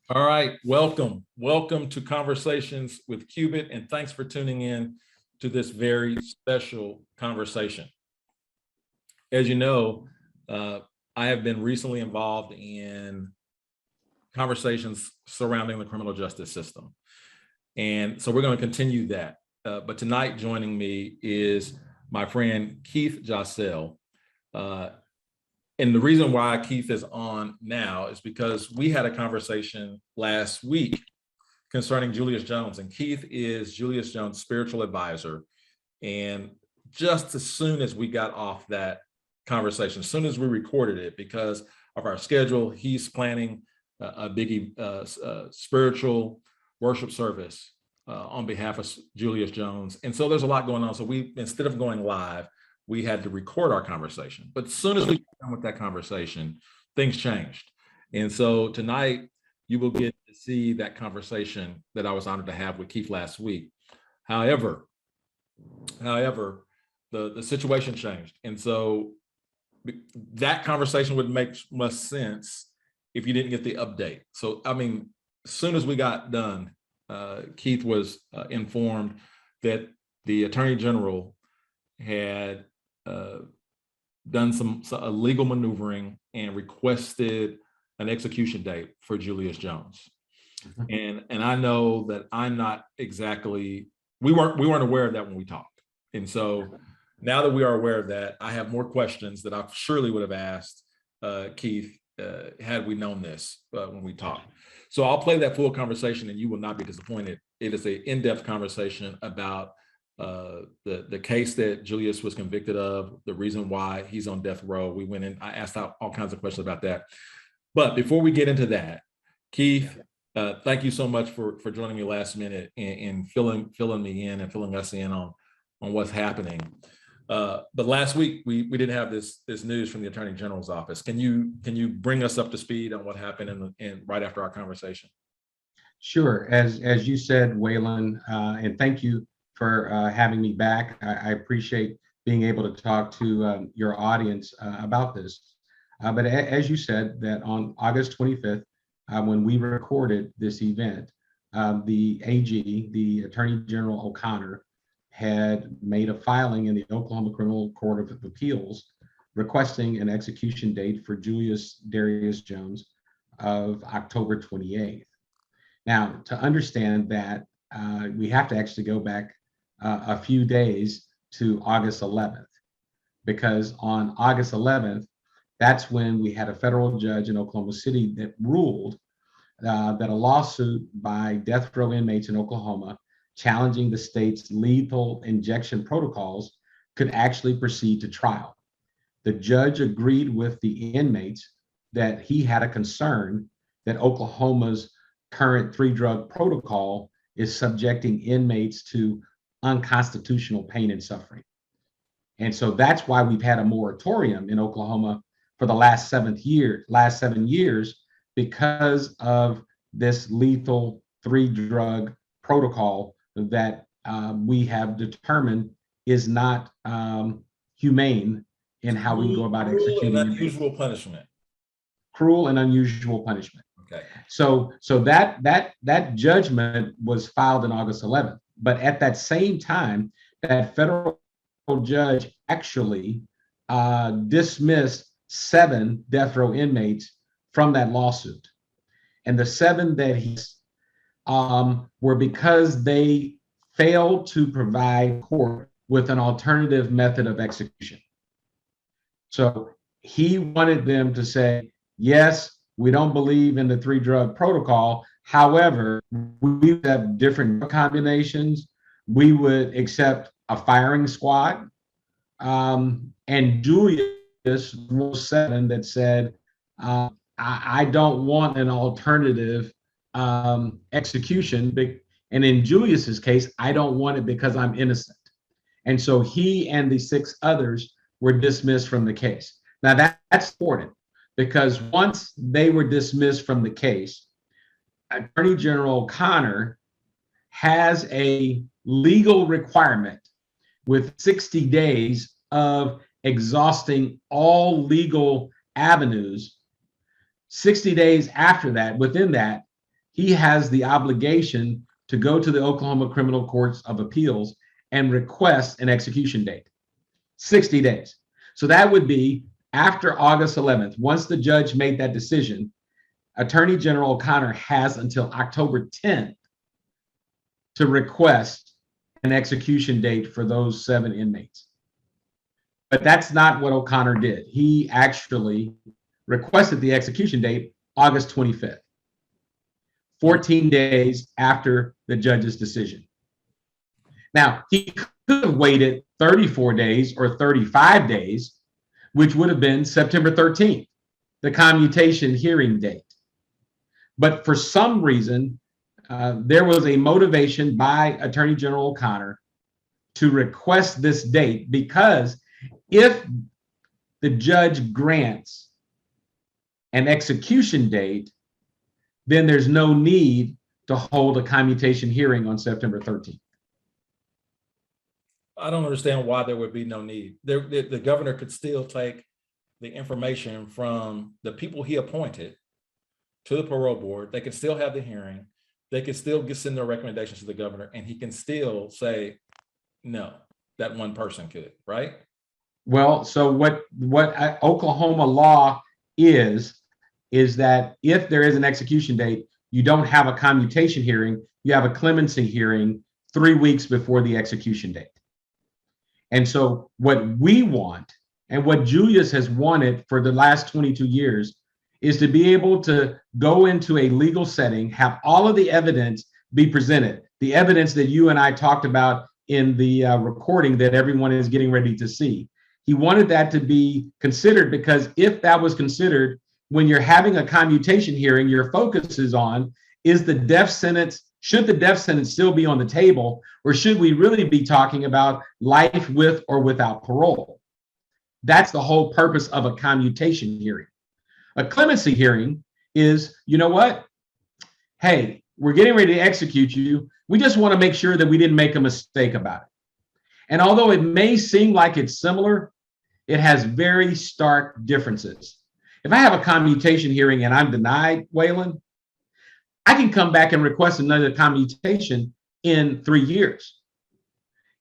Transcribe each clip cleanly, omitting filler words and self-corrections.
All right, welcome to Conversations with Cubit, and thanks for tuning in to this very special conversation. As you know, I have been recently involved in conversations surrounding the criminal justice system, and so we're going to continue that. But tonight, joining me is my friend Keith Jossell. And the reason why Keith is on now is because we had a conversation last week concerning Julius Jones, and Keith is Julius Jones' spiritual advisor. And just as soon as we got off that conversation, as soon as we recorded it, because of our schedule, he's planning a big spiritual worship service on behalf of Julius Jones. And so there's a lot going on. So we, instead of going live, we had to record our conversation. But as soon as we got done with that conversation, things changed. And so tonight, you will get to see that conversation that I was honored to have with Keith last week. However, the situation changed. And so that conversation would make much sense if you didn't get the update. So, I mean, as soon as we got done, Keith was informed that the Attorney General had done some legal maneuvering and requested an execution date for Julius Jones. And I know that I'm not exactly, we weren't aware of that when we talked. And so now that we are aware of that, I have more questions that I surely would have asked Keith had we known this when we talked. So I'll play that full conversation and you will not be disappointed. It is an in-depth conversation about the case that Julius was convicted of, the reason why he's on death row. We went in, I asked out all kinds of questions about that. But before we get into that, Keith, thank you so much for joining me last minute and filling me in and filling us in on what's happening. But last week we didn't have this news from the Attorney General's office. Can you bring us up to speed on what happened in right after our conversation? Sure. As you said, Waylon, and thank you for having me back. I appreciate being able to talk to your audience about this. But as you said, that on August 25th, when we recorded this event, the AG, the Attorney General O'Connor, had made a filing in the Oklahoma Criminal Court of Appeals requesting an execution date for Julius Darius Jones of October 28th. Now, to understand that, we have to actually go back a few days to August 11th, because on August 11th, that's when we had a federal judge in Oklahoma City that ruled that a lawsuit by death row inmates in Oklahoma challenging the state's lethal injection protocols could actually proceed to trial. The judge agreed with the inmates that he had a concern that Oklahoma's current 3-drug protocol is subjecting inmates to unconstitutional pain and suffering. And so that's why we've had a moratorium in Oklahoma for the last 7 years, because of this lethal 3-drug protocol that we have determined is not humane in how we go about executing unusual punishment. Cruel and unusual punishment. Okay. So that judgment was filed on August 11th. But at that same time, that federal judge actually dismissed 7 death row inmates from that lawsuit. And the 7 that he were because they failed to provide court with an alternative method of execution. So he wanted them to say, yes, we don't believe in the 3-drug protocol. However, we have different combinations. We would accept a firing squad. And Julius was 7 that said, I don't want an alternative execution. And in Julius's case, I don't want it because I'm innocent. And so he and the 6 others were dismissed from the case. Now that's important, because once they were dismissed from the case, Attorney General O'Connor has a legal requirement with 60 days of exhausting all legal avenues. 60 days after that, within that, he has the obligation to go to the Oklahoma Criminal Courts of Appeals and request an execution date, 60 days. So that would be after August 11th. Once the judge made that decision, Attorney General O'Connor has until October 10th to request an execution date for those 7 inmates. But that's not what O'Connor did. He actually requested the execution date August 25th, 14 days after the judge's decision. Now, he could have waited 34 days or 35 days, which would have been September 13th, the commutation hearing date. But for some reason, there was a motivation by Attorney General O'Connor to request this date, because if the judge grants an execution date, then there's no need to hold a commutation hearing on September 13th. I don't understand why there would be no need. The governor could still take the information from the people he appointed to the parole board. They could still have the hearing. They could still send their recommendations to the governor, and he can still say, no, that one person could, right? Well, so what Oklahoma law is that if there is an execution date, you don't have a commutation hearing, you have a clemency hearing 3 weeks before the execution date. And so what we want, and what Julius has wanted for the last 22 years, is to be able to go into a legal setting, have all of the evidence be presented, the evidence that you and I talked about in the recording that everyone is getting ready to see. He wanted that to be considered, because if that was considered, when you're having a commutation hearing, your focus is on, is the death sentence, should the death sentence still be on the table, or should we really be talking about life with or without parole? That's the whole purpose of a commutation hearing. A clemency hearing is, you know what? Hey, we're getting ready to execute you. We just want to make sure that we didn't make a mistake about it. And although it may seem like it's similar, it has very stark differences. If I have a commutation hearing and I'm denied, Waylon, I can come back and request another commutation in 3 years.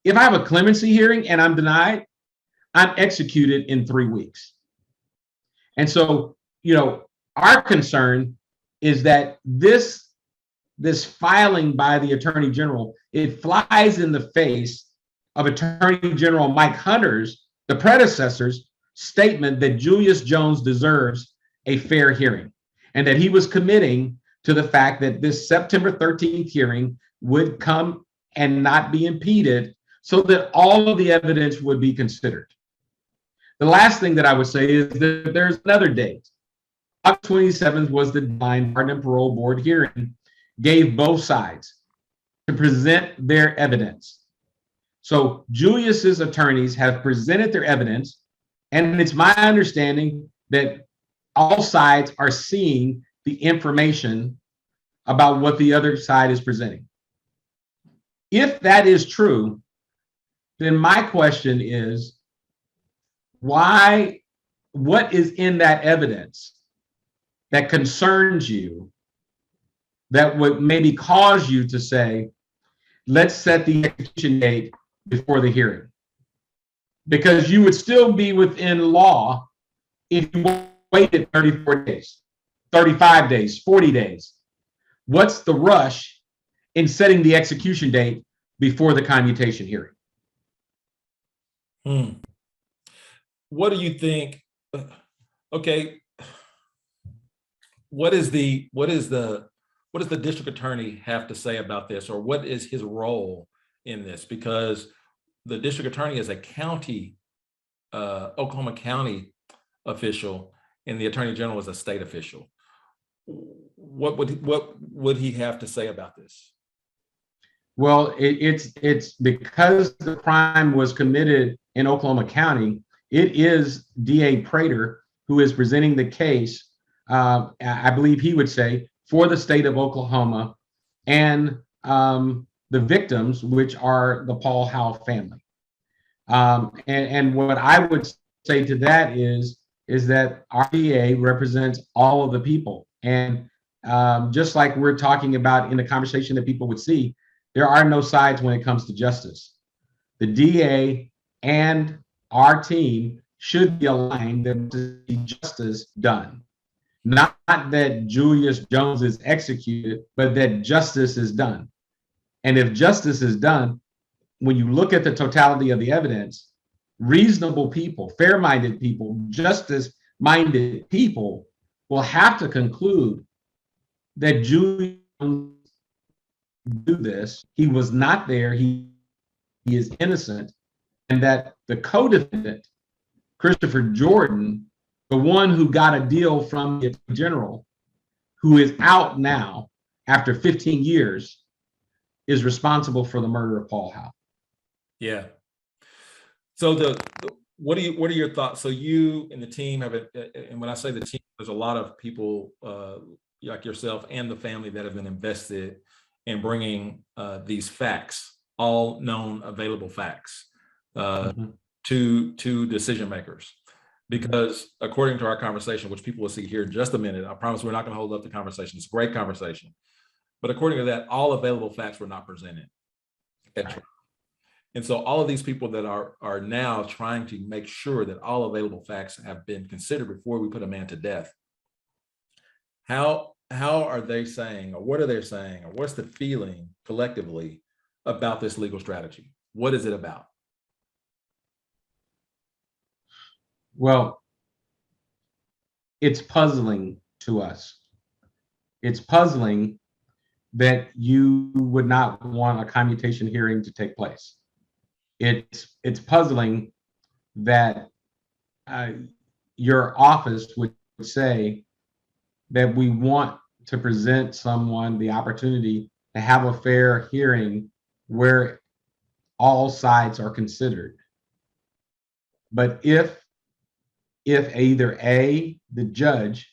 If I have a clemency hearing and I'm denied, I'm executed in 3 weeks. And so, our concern is that this filing by the Attorney General, it flies in the face of Attorney General Mike Hunter's, the predecessor's, statement that Julius Jones deserves a fair hearing, and that he was committing to the fact that this September 13th hearing would come and not be impeded, so that all of the evidence would be considered. The last thing that I would say is that there's another date. August 27th was the deadline. Pardon and Parole Board hearing gave both sides to present their evidence. So Julius's attorneys have presented their evidence, and it's my understanding that all sides are seeing the information about what the other side is presenting. If that is true, then my question is, what is in that evidence that concerns you, that would maybe cause you to say, let's set the execution date before the hearing? Because you would still be within law if you waited 34 days, 35 days, 40 days. What's the rush in setting the execution date before the commutation hearing? What do you think? Okay, what does the district attorney have to say about this, or what is his role in this? Because the district attorney is a county, Oklahoma County official, and the attorney general is a state official. What would he have to say about this? Well, it's because the crime was committed in Oklahoma County. It is DA Prater who is presenting the case. I believe he would say, for the state of Oklahoma and the victims, which are the Paul Howe family. And what I would say to that is that our DA represents all of the people. And just like we're talking about in the conversation that people would see, there are no sides when it comes to justice. The DA and our team should be aligned that justice done. Not that Julius Jones is executed, but that justice is done. And if justice is done, when you look at the totality of the evidence, reasonable people, fair-minded people, justice-minded people will have to conclude that Julius Jones do this. He was not there. He is innocent, and that the co-defendant, Christopher Jordan, the one who got a deal from the Attorney General, who is out now after 15 years, is responsible for the murder of Paul Howe. Yeah. So what are your thoughts? So you and the team have and when I say the team, there's a lot of people like yourself and the family that have been invested in bringing these facts, all known available facts, to decision makers. Because according to our conversation, which people will see here in just a minute, I promise we're not going to hold up the conversation. It's a great conversation. But according to that, all available facts were not presented at trial. And so all of these people that are now trying to make sure that all available facts have been considered before we put a man to death. How are they saying, or what are they saying, or what's the feeling collectively about this legal strategy? What is it about? Well, it's puzzling to us. It's puzzling that you would not want a commutation hearing to take place. It's puzzling that your office would say that we want to present someone the opportunity to have a fair hearing where all sides are considered. But if either A, the judge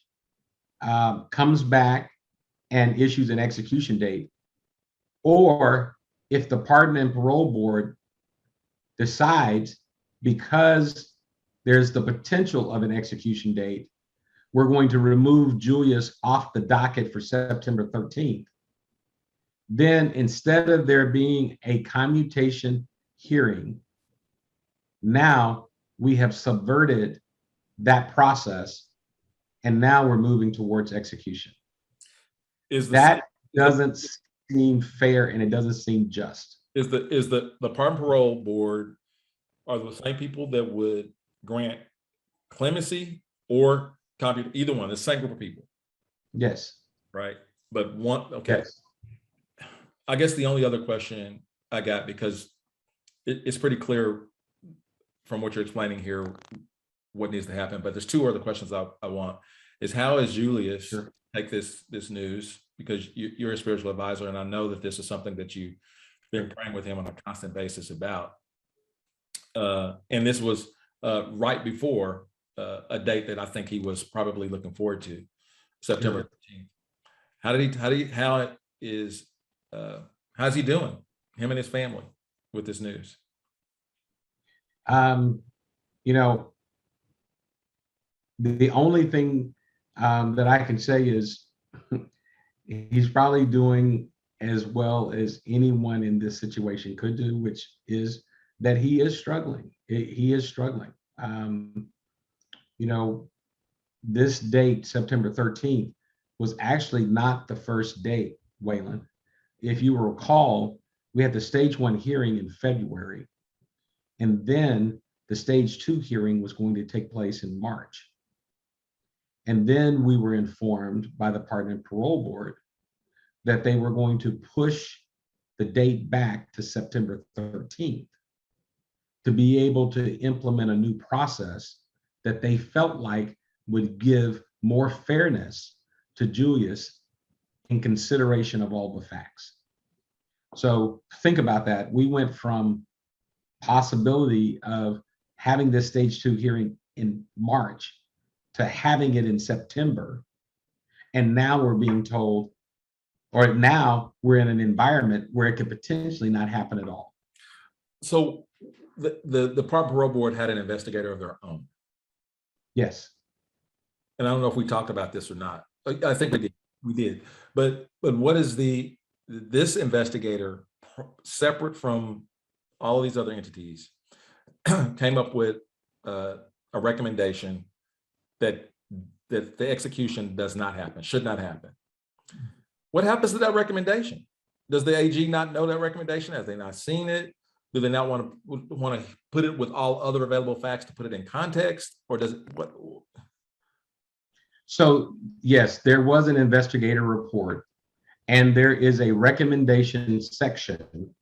comes back and issues an execution date, or if the Pardon and Parole Board decides, because there's the potential of an execution date, we're going to remove Julius off the docket for September 13th, then instead of there being a commutation hearing, now we have subverted that process, and now we're moving towards execution. That doesn't seem fair, and it doesn't seem just. Is the Pardon Parole Board are the same people that would grant clemency or compute, either one, the same group of people? Yes. Right. But one, okay. Yes. I guess the only other question I got, because it's pretty clear from what you're explaining here what needs to happen, but there's two other questions I want, is how is Julius take this news, because you're a spiritual advisor, and I know that this is something that you've been praying with him on a constant basis about, and this was right before a date that I think he was probably looking forward to, September 15th. How's he doing, him and his family, with this news? You know, the only thing that I can say is he's probably doing as well as anyone in this situation could do, which is that he is struggling. He is struggling. You know, this date, September 13th, was actually not the first date, Waylon. If you recall, we had the stage 1 hearing in February, and then the stage 2 hearing was going to take place in March. And then we were informed by the Pardon and Parole Board that they were going to push the date back to September 13th to be able to implement a new process that they felt like would give more fairness to Julius in consideration of all the facts. So think about that. We went from possibility of having this stage 2 hearing in March to having it in September. And now we're being told, or now we're in an environment where it could potentially not happen at all. So the Parole Board had an investigator of their own. Yes. And I don't know if we talked about this or not. I think we did. We did. But what is this investigator, separate from all of these other entities, came up with a recommendation that the execution does not happen, should not happen. What happens to that recommendation? Does the AG not know that recommendation? Have they not seen it? Do they not want to put it with all other available facts to put it in context? Or does it what? So yes, there was an investigator report, and there is a recommendation section.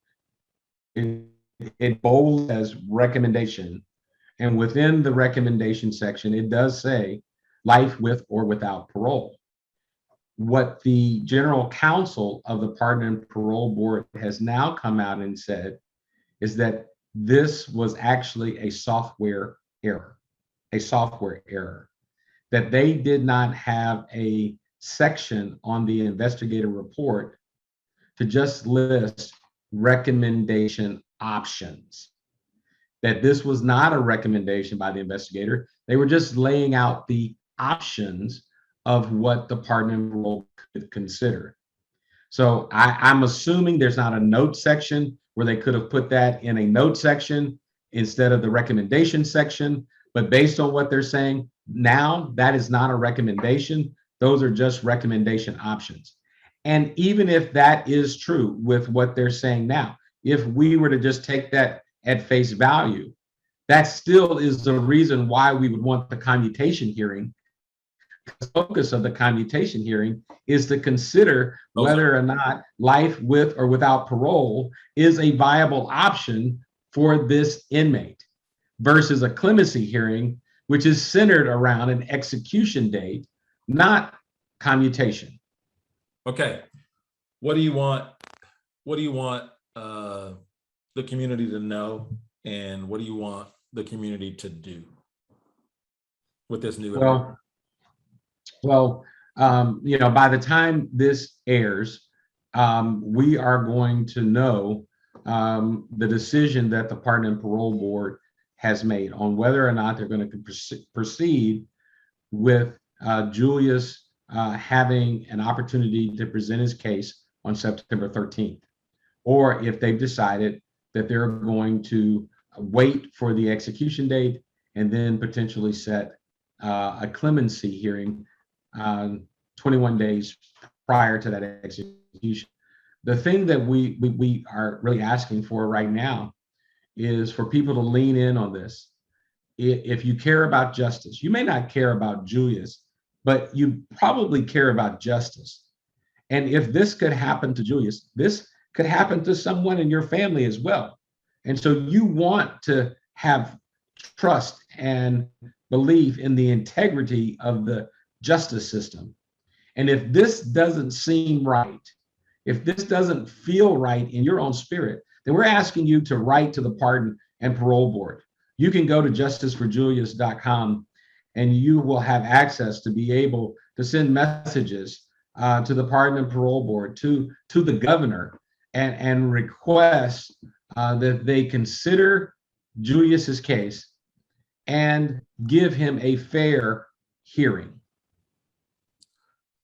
It bold as recommendation, and within the recommendation section, it does say life with or without parole. What the general counsel of the Pardon and Parole Board has now come out and said is that this was actually a software error, that they did not have a section on the investigative report to just list recommendation options, that this was not a recommendation by the investigator. They were just laying out the options of what the Pardon and Parole could consider. So I'm assuming there's not a note section where they could have put that in a note section instead of the recommendation section. But based on what they're saying now, that is not a recommendation. Those are just recommendation options. And even if that is true with what they're saying now, if we were to just take that at face value, that still is the reason why we would want the commutation hearing. The focus of the commutation hearing is to consider whether or not life with or without parole is a viable option for this inmate, versus a clemency hearing, which is centered around an execution date, not commutation. Okay, what do you want? What do you want the community to know, and what do you want the community to do with this new? Well, by the time this airs, we are going to know the decision that the Pardon and Parole Board has made on whether or not they're going to proceed with Julius having an opportunity to present his case on September 13th, or if they've decided that they're going to wait for the execution date and then potentially set a clemency hearing 21 days prior to that execution. The thing that we are really asking for right now is for people to lean in on this. If you care about justice, you may not care about Julius, but you probably care about justice. And if this could happen to Julius, this could happen to someone in your family as well. And so you want to have trust and belief in the integrity of the justice system. And if this doesn't seem right, if this doesn't feel right in your own spirit, then we're asking you to write to the Pardon and Parole Board. You can go to justiceforjulius.com and you will have access to be able to send messages to the Pardon and Parole Board, to the governor, and request that they consider Julius's case and give him a fair hearing.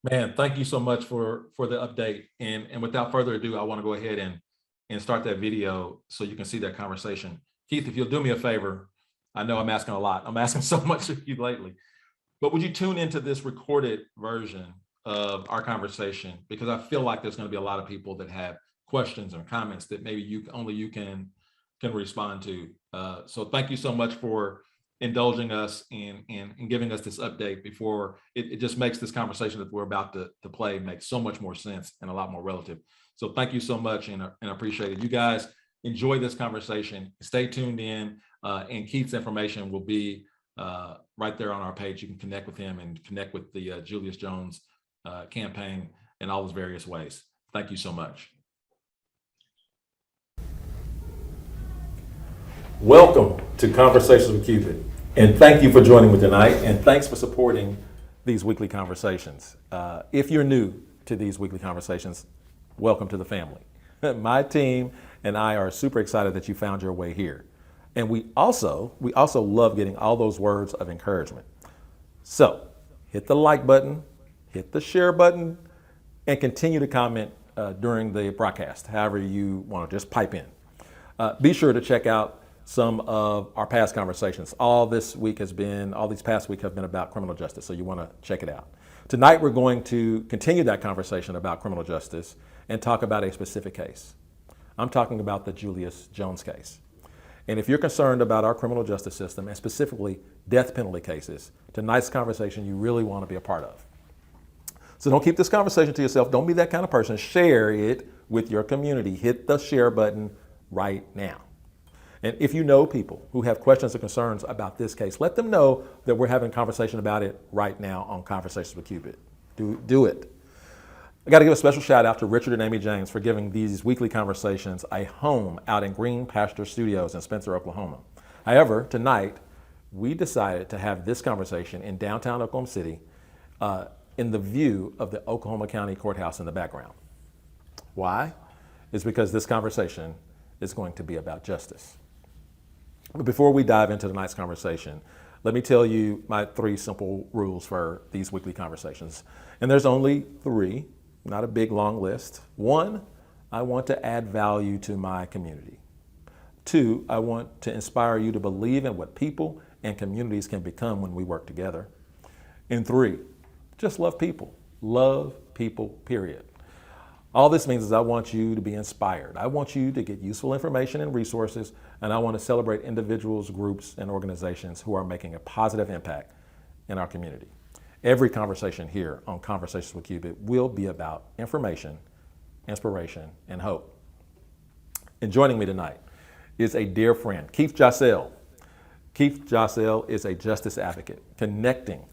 Man, thank you so much for the update. And without further ado, I want to go ahead and start that video so you can see that conversation. Keith, if you'll do me a favor, I know I'm asking a lot. I'm asking so much of you lately, but would you tune into this recorded version of our conversation? Because I feel like there's going to be a lot of people that have questions and comments that maybe you can respond to. So thank you so much for indulging us and giving us this update before it just makes this conversation that we're about to play make so much more sense and a lot more relative. So thank you so much and appreciate it. You guys enjoy this conversation. Stay tuned in, and Keith's information will be right there on our page. You can connect with him and connect with the Julius Jones campaign in all those various ways. Thank you so much. Welcome to Conversations with Cubit, and thank you for joining me tonight, and thanks for supporting these weekly conversations. If you're new to these weekly conversations, welcome to the family. My team and I are super excited that you found your way here, and we also love getting all those words of encouragement. So hit the like button, hit the share button, and continue to comment during the broadcast, however you want to just pipe in. Be sure to check out some of our past conversations. All these past week have been about criminal justice, so you want to check it out. Tonight, we're going to continue that conversation about criminal justice and talk about a specific case. I'm talking about the Julius Jones case. And if you're concerned about our criminal justice system, and specifically death penalty cases, tonight's conversation you really want to be a part of. So don't keep this conversation to yourself. Don't be that kind of person. Share it with your community. Hit the share button right now. And if you know people who have questions or concerns about this case, let them know that we're having a conversation about it right now on Conversations with Cubit. Do it. I got to give a special shout out to Richard and Amy James for giving these weekly conversations a home out in Green Pasture Studios in Spencer, Oklahoma. However, tonight, we decided to have this conversation in downtown Oklahoma City in the view of the Oklahoma County Courthouse in the background. Why? It's because this conversation is going to be about justice. But before we dive into tonight's conversation, let me tell you my 3 simple rules for these weekly conversations. And there's only 3, not a big long list. 1, I want to add value to my community. 2, I want to inspire you to believe in what people and communities can become when we work together. And 3, just love people. Love people, period. All this means is I want you to be inspired. I want you to get useful information and resources, and I want to celebrate individuals, groups, and organizations who are making a positive impact in our community. Every conversation here on Conversations with Cubit will be about information, inspiration, and hope. And joining me tonight is a dear friend, Keith Jossell. Keith Jossell is a justice advocate, connecting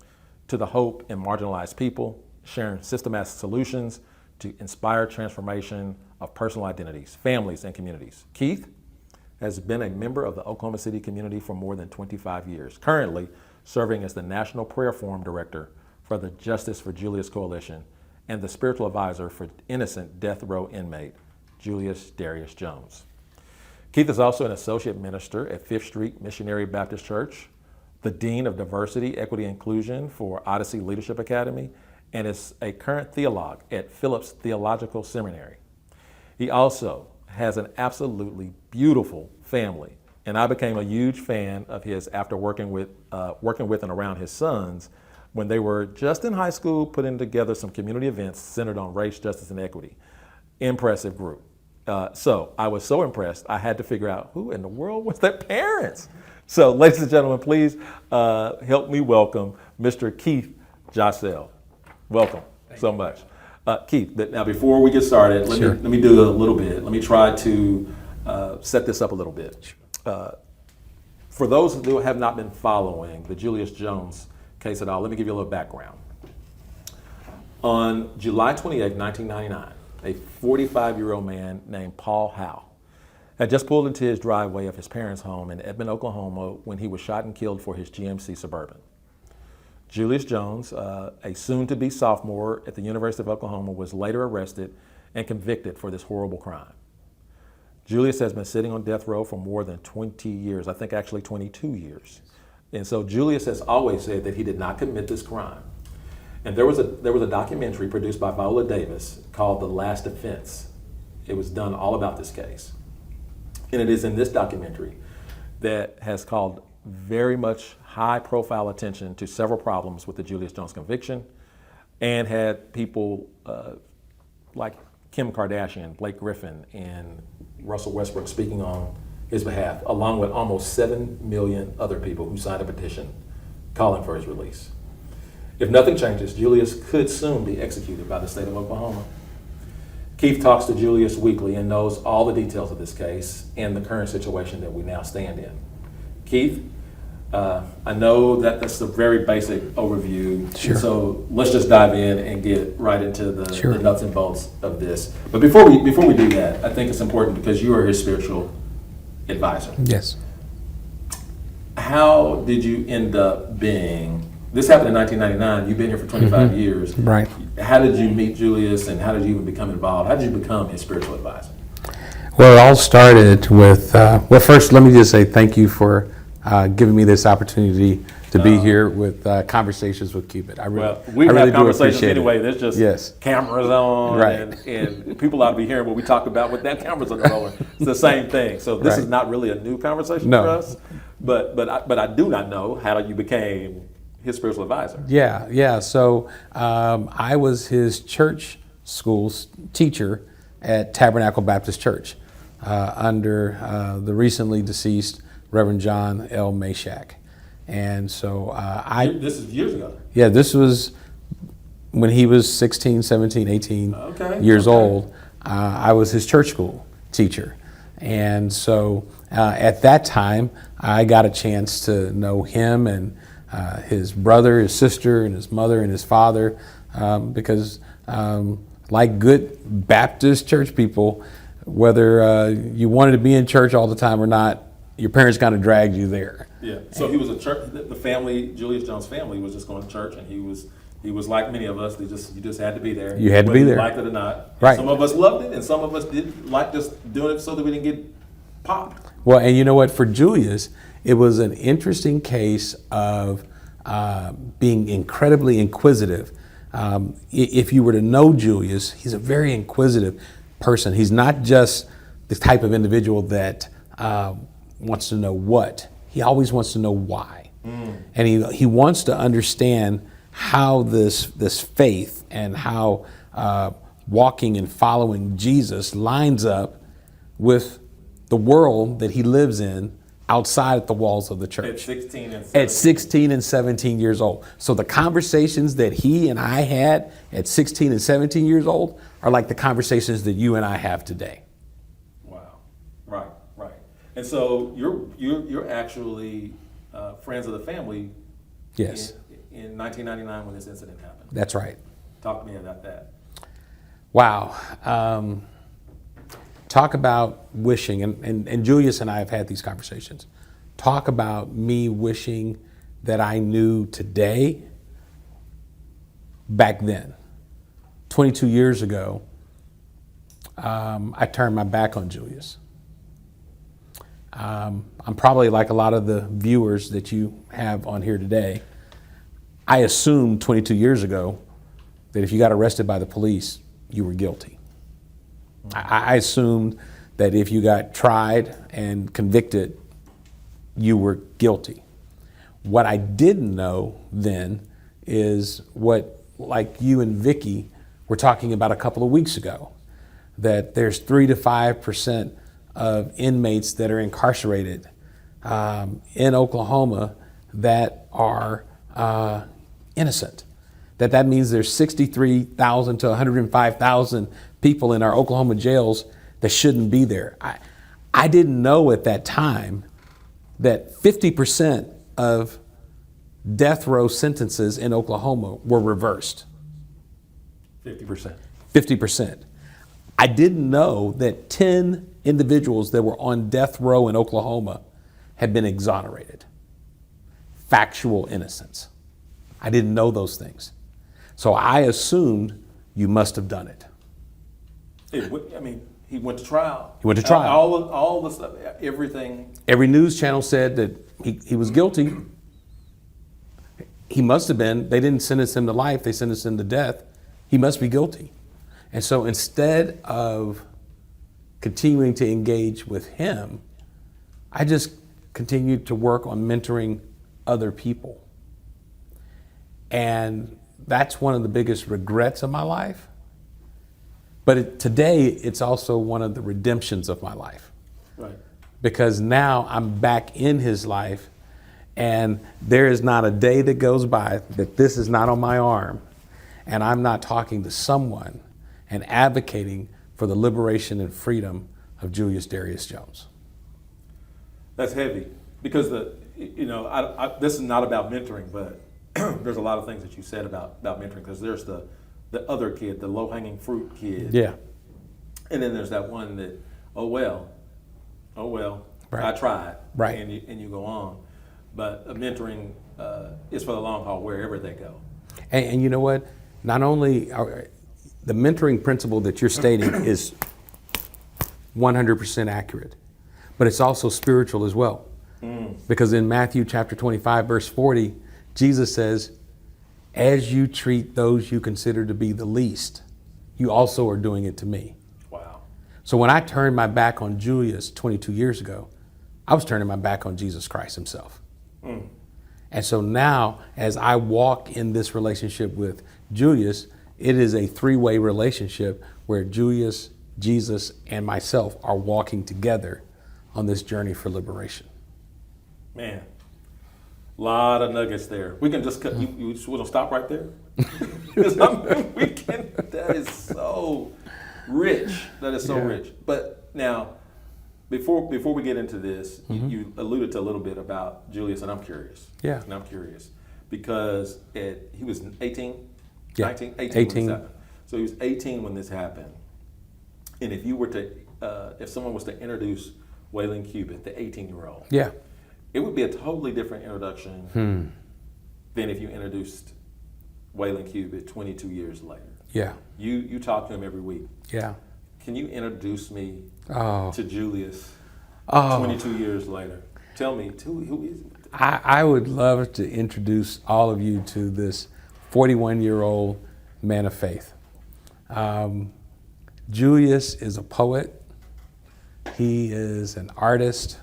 to the hope in marginalized people, sharing systematic solutions to inspire transformation of personal identities, families, and communities. Keith has been a member of the Oklahoma City community for more than 25 years, currently serving as the National Prayer Forum Director for the Justice for Julius Coalition and the spiritual advisor for innocent death row inmate, Julius Jones. Keith is also an associate minister at Fifth Street Missionary Baptist Church, the Dean of Diversity, Equity, and Inclusion for Odyssey Leadership Academy, and is a current theologue at Phillips Theological Seminary. He also has an absolutely beautiful family, and I became a huge fan of his after working with and around his sons when they were just in high school, putting together some community events centered on race, justice, and equity. Impressive group. So I was so impressed, I had to figure out who in the world was their parents. So ladies and gentlemen, please help me welcome Mr. Keith Jossell. Welcome so much. Keith, now before we get started, let me do a little bit. Let me try to set this up a little bit. For those who have not been following the Julius Jones case at all, let me give you a little background. On July 28, 1999, a 45-year-old man named Paul Howe had just pulled into his driveway of his parents' home in Edmond, Oklahoma, when he was shot and killed for his GMC Suburban. Julius Jones, a soon-to-be sophomore at the University of Oklahoma, was later arrested and convicted for this horrible crime. Julius has been sitting on death row for more than 20 years, I think actually 22 years. And so Julius has always said that he did not commit this crime. And there was a documentary produced by Viola Davis called The Last Offense. It was done all about this case. And it is in this documentary that has called very much high-profile attention to several problems with the Julius Jones conviction, and had people like Kim Kardashian, Blake Griffin, and Russell Westbrook speaking on his behalf, along with almost 7 million other people who signed a petition calling for his release. If nothing changes, Julius could soon be executed by the state of Oklahoma. Keith talks to Julius weekly and knows all the details of this case and the current situation that we now stand in. Keith, I know that that's a very basic overview, Sure. So let's just dive in and get right into the, Sure. the nuts and bolts of this. But before we do that, I think it's important because you are his spiritual advisor. Yes. How did you end up being, this happened in 1999, you've been here for 25 years. Right. How did you meet Julius, and how did you even become involved? How did you become his spiritual advisor? Well, it all started with, well, first, let me just say thank you for giving me this opportunity to be here with Conversations with Cubit. Well, we I really have do conversations appreciate anyway. it. There's just Yes. cameras on, Right. and people ought to be hearing what we talk about with that cameras on the rolling. It's the same thing. So this is Right. not really a new conversation No. for us. But I do not know how you became his spiritual advisor. Yeah. So I was his church school's teacher at Tabernacle Baptist Church under the recently deceased Reverend John L. Mashak. And so This is years ago. yeah, this was when he was 16, 17, 18 Okay, years okay. old. I was his church school teacher. And so at that time, I got a chance to know him and his brother, his sister, and his mother and his father, because like good Baptist church people, whether you wanted to be in church all the time or not, your parents kind of dragged you there. Yeah. So he was a church. The family, Julius Jones' family, was just going to church, and he was like many of us. You just had to be there. You had to whether be there. You liked it or not. And Right. some of us loved it, and some of us didn't like just doing it so that we didn't get popped. Well, and you know what? For Julius, it was an interesting case of being incredibly inquisitive. If you were to know Julius, he's a very inquisitive person. He's not just the type of individual that wants to know what. He always wants to know why. And he wants to understand how this faith and how walking and following Jesus lines up with the world that he lives in outside the walls of the church. At 16 and 17. At 16 and 17 years old. So the conversations that he and I had at 16 and 17 years old are like the conversations that you and I have today. Wow. Right. And so you're actually friends of the family. Yes. In 1999 when this incident happened. That's right. Talk to me about that. Wow. Talk about wishing, and Julius and I have had these conversations. Talk about me wishing that I knew today, back then. 22 years ago, I turned my back on Julius. I'm probably like a lot of the viewers that you have on here today. I assumed 22 years ago that if you got arrested by the police, you were guilty. I assumed that if you got tried and convicted, you were guilty. What I didn't know then is what, like you and Vicky were talking about a couple of weeks ago, that there's 3 to 5% of inmates that are incarcerated in Oklahoma that are innocent. That means there's 63,000 to 105,000 people in our Oklahoma jails that shouldn't be there. I didn't know at that time that 50% of death row sentences in Oklahoma were reversed. 50%. 50%. I didn't know that 10 individuals that were on death row in Oklahoma had been exonerated. Factual innocence. I didn't know those things. So I assumed you must have done it. He went to trial. He went to trial. All the stuff, everything. Every news channel said that he was guilty. He must have been. They didn't sentence him to life. They sentenced him to death. He must be guilty. And so instead of continuing to engage with him, I just continued to work on mentoring other people. And that's one of the biggest regrets of my life. But today, it's also one of the redemptions of my life. Right. Because now I'm back in his life, and there is not a day that goes by that this is not on my arm, and I'm not talking to someone and advocating for the liberation and freedom of Julius Darius Jones. That's heavy because this is not about mentoring, but there's a lot of things that you said about mentoring, because there's the other kid, the low-hanging fruit kid. Yeah. And then there's that one that, oh well, Right. I tried. Right. And you go on. But mentoring is for the long haul wherever they go. And you know what? Not only the mentoring principle that you're stating is 100% accurate, but it's also spiritual as well. Because in Matthew chapter 25, verse 40, Jesus says, as you treat those you consider to be the least, you also are doing it to me. Wow. So when I turned my back on Julius 22 years ago, I was turning my back on Jesus Christ himself. And so now, as I walk in this relationship with Julius, it is a three-way relationship where Julius, Jesus, and myself are walking together on this journey for liberation. Man, a lot of nuggets there. We can just cut. You just want to stop right there? Because we can. That is so rich. That is so rich. But now, before we get into this, you alluded to a little bit about Julius, and I'm curious. Yeah. And I'm curious because he was 18, Yeah. 19, 18 when 18. this happened. So he was 18 when this happened. And if you were to, if someone was to introduce Waylon Cubit, the 18-year-old, Yeah. it would be a totally different introduction than if you introduced Waylon Cubit 22 years later. Yeah. You talk to him every week. Yeah. Can you introduce me Oh. to Julius Oh. 22 years later? Tell me, who is it? I would love to introduce all of you to this 41-year-old man of faith. Julius is a poet. He is an artist.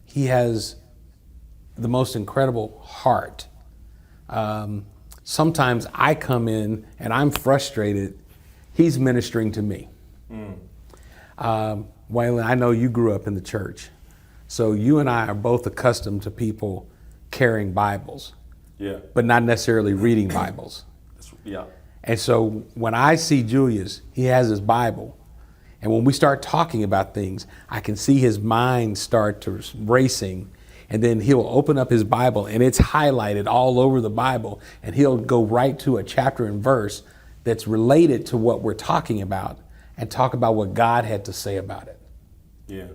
He has the most incredible heart. Sometimes I come in and I'm frustrated. He's ministering to me. Waylon, I know you grew up in the church. So you and I are both accustomed to people carrying Bibles, Yeah. but not necessarily reading Bibles. Yeah. And so when I see Julius, he has his Bible. And when we start talking about things, I can see his mind start to racing. And then he'll open up his Bible and it's highlighted all over the Bible. And he'll go right to a chapter and verse that's related to what we're talking about and talk about what God had to say about it. Yeah.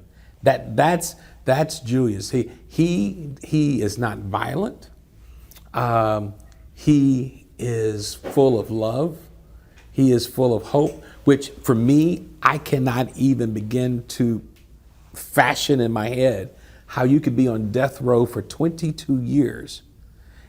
That's Julius. He is not violent. He is full of love. He is full of hope, which for me, I cannot even begin to fashion in my head how you could be on death row for 22 years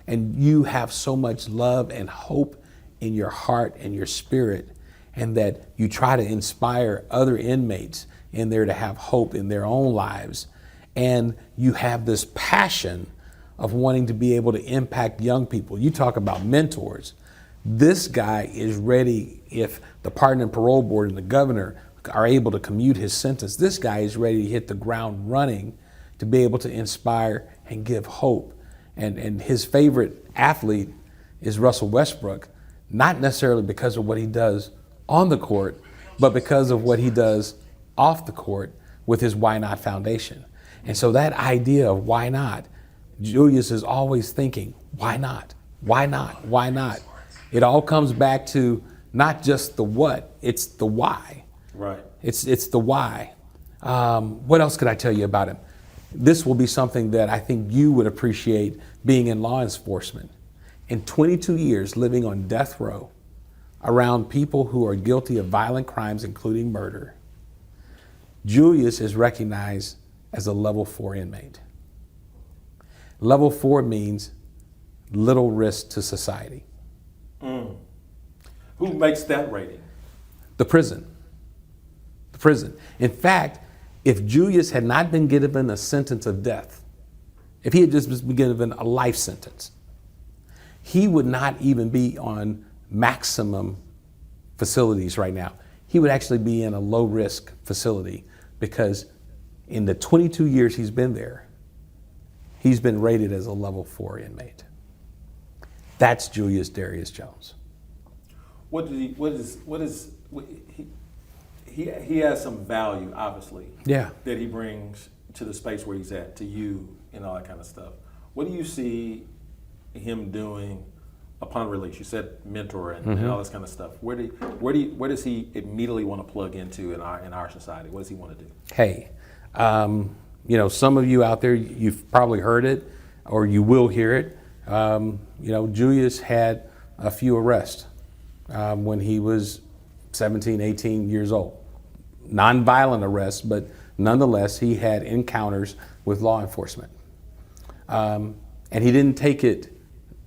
and you have so much love and hope in your heart and your spirit, and that you try to inspire other inmates in there to have hope in their own lives. And you have this passion of wanting to be able to impact young people. You talk about mentors. This guy is ready, if the Pardon and Parole Board and the governor are able to commute his sentence, this guy is ready to hit the ground running to be able to inspire and give hope. And his favorite athlete is Russell Westbrook, not necessarily because of what he does on the court, but because of what he does off the court with his Why Not Foundation. And so that idea of why not, Julius is always thinking, why not? Why not? Why not? It all comes back to not just the what, it's the why. Right. It's the why. What else could I tell you about him? This will be something that I think you would appreciate being in law enforcement. In 22 years living on death row around people who are guilty of violent crimes, including murder, Julius is recognized as a level 4 inmate. Level 4 means little risk to society. Who makes that rating? The prison. The prison. In fact, if Julius had not been given a sentence of death, if he had just been given a life sentence, he would not even be on maximum facilities right now. He would actually be in a low risk facility because in the 22 years he's been there, he's been rated as a level 4 inmate. That's Julius Darius Jones. He has some value, obviously. Yeah. That he brings to the space where he's at, to you and all that kind of stuff. What do you see him doing upon release? You said mentor and all this kind of stuff. Where does he immediately want to plug into in our society? What does he want to do? Hey, some of you out there, you've probably heard it or you will hear it. Julius had a few arrests when he was 17, 18 years old. Non-violent arrests, but nonetheless, he had encounters with law enforcement. And he didn't take it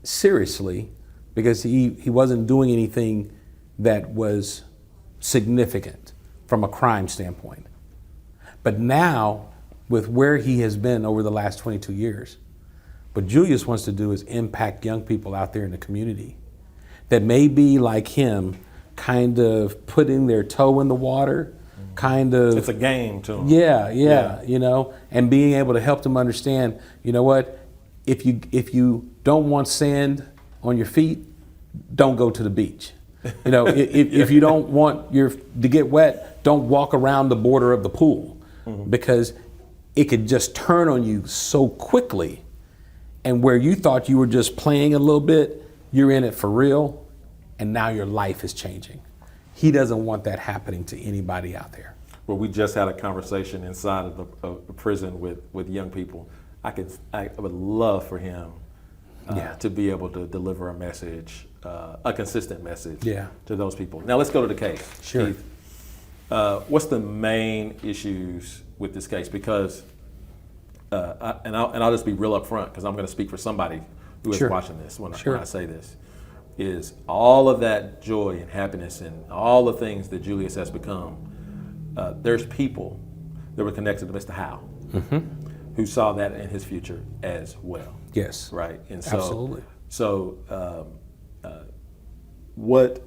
seriously because he wasn't doing anything that was significant from a crime standpoint. But now, with where he has been over the last 22 years, what Julius wants to do is impact young people out there in the community that may be like him, kind of putting their toe in the water, kind of. It's a game to them. Yeah, you know, and being able to help them understand, you know what, if you don't want sand on your feet, don't go to the beach. You know, if you don't want to get wet, don't walk around the border of the pool, because it could just turn on you so quickly. And where you thought you were just playing a little bit, you're in it for real, and now your life is changing. He doesn't want that happening to anybody out there. Well, we just had a conversation inside of the prison with young people. I would love for him to be able to deliver a message, a consistent message to those people. Now let's go to the case. Sure. Keith, what's the main issues with this case? Because, I'll just be real up front, because I'm going to speak for somebody who is watching this when I say this, is all of that joy and happiness and all the things that Julius has become. There's people that were connected to Mr. Howe who saw that in his future as well. Yes. Right. And so, absolutely. So, what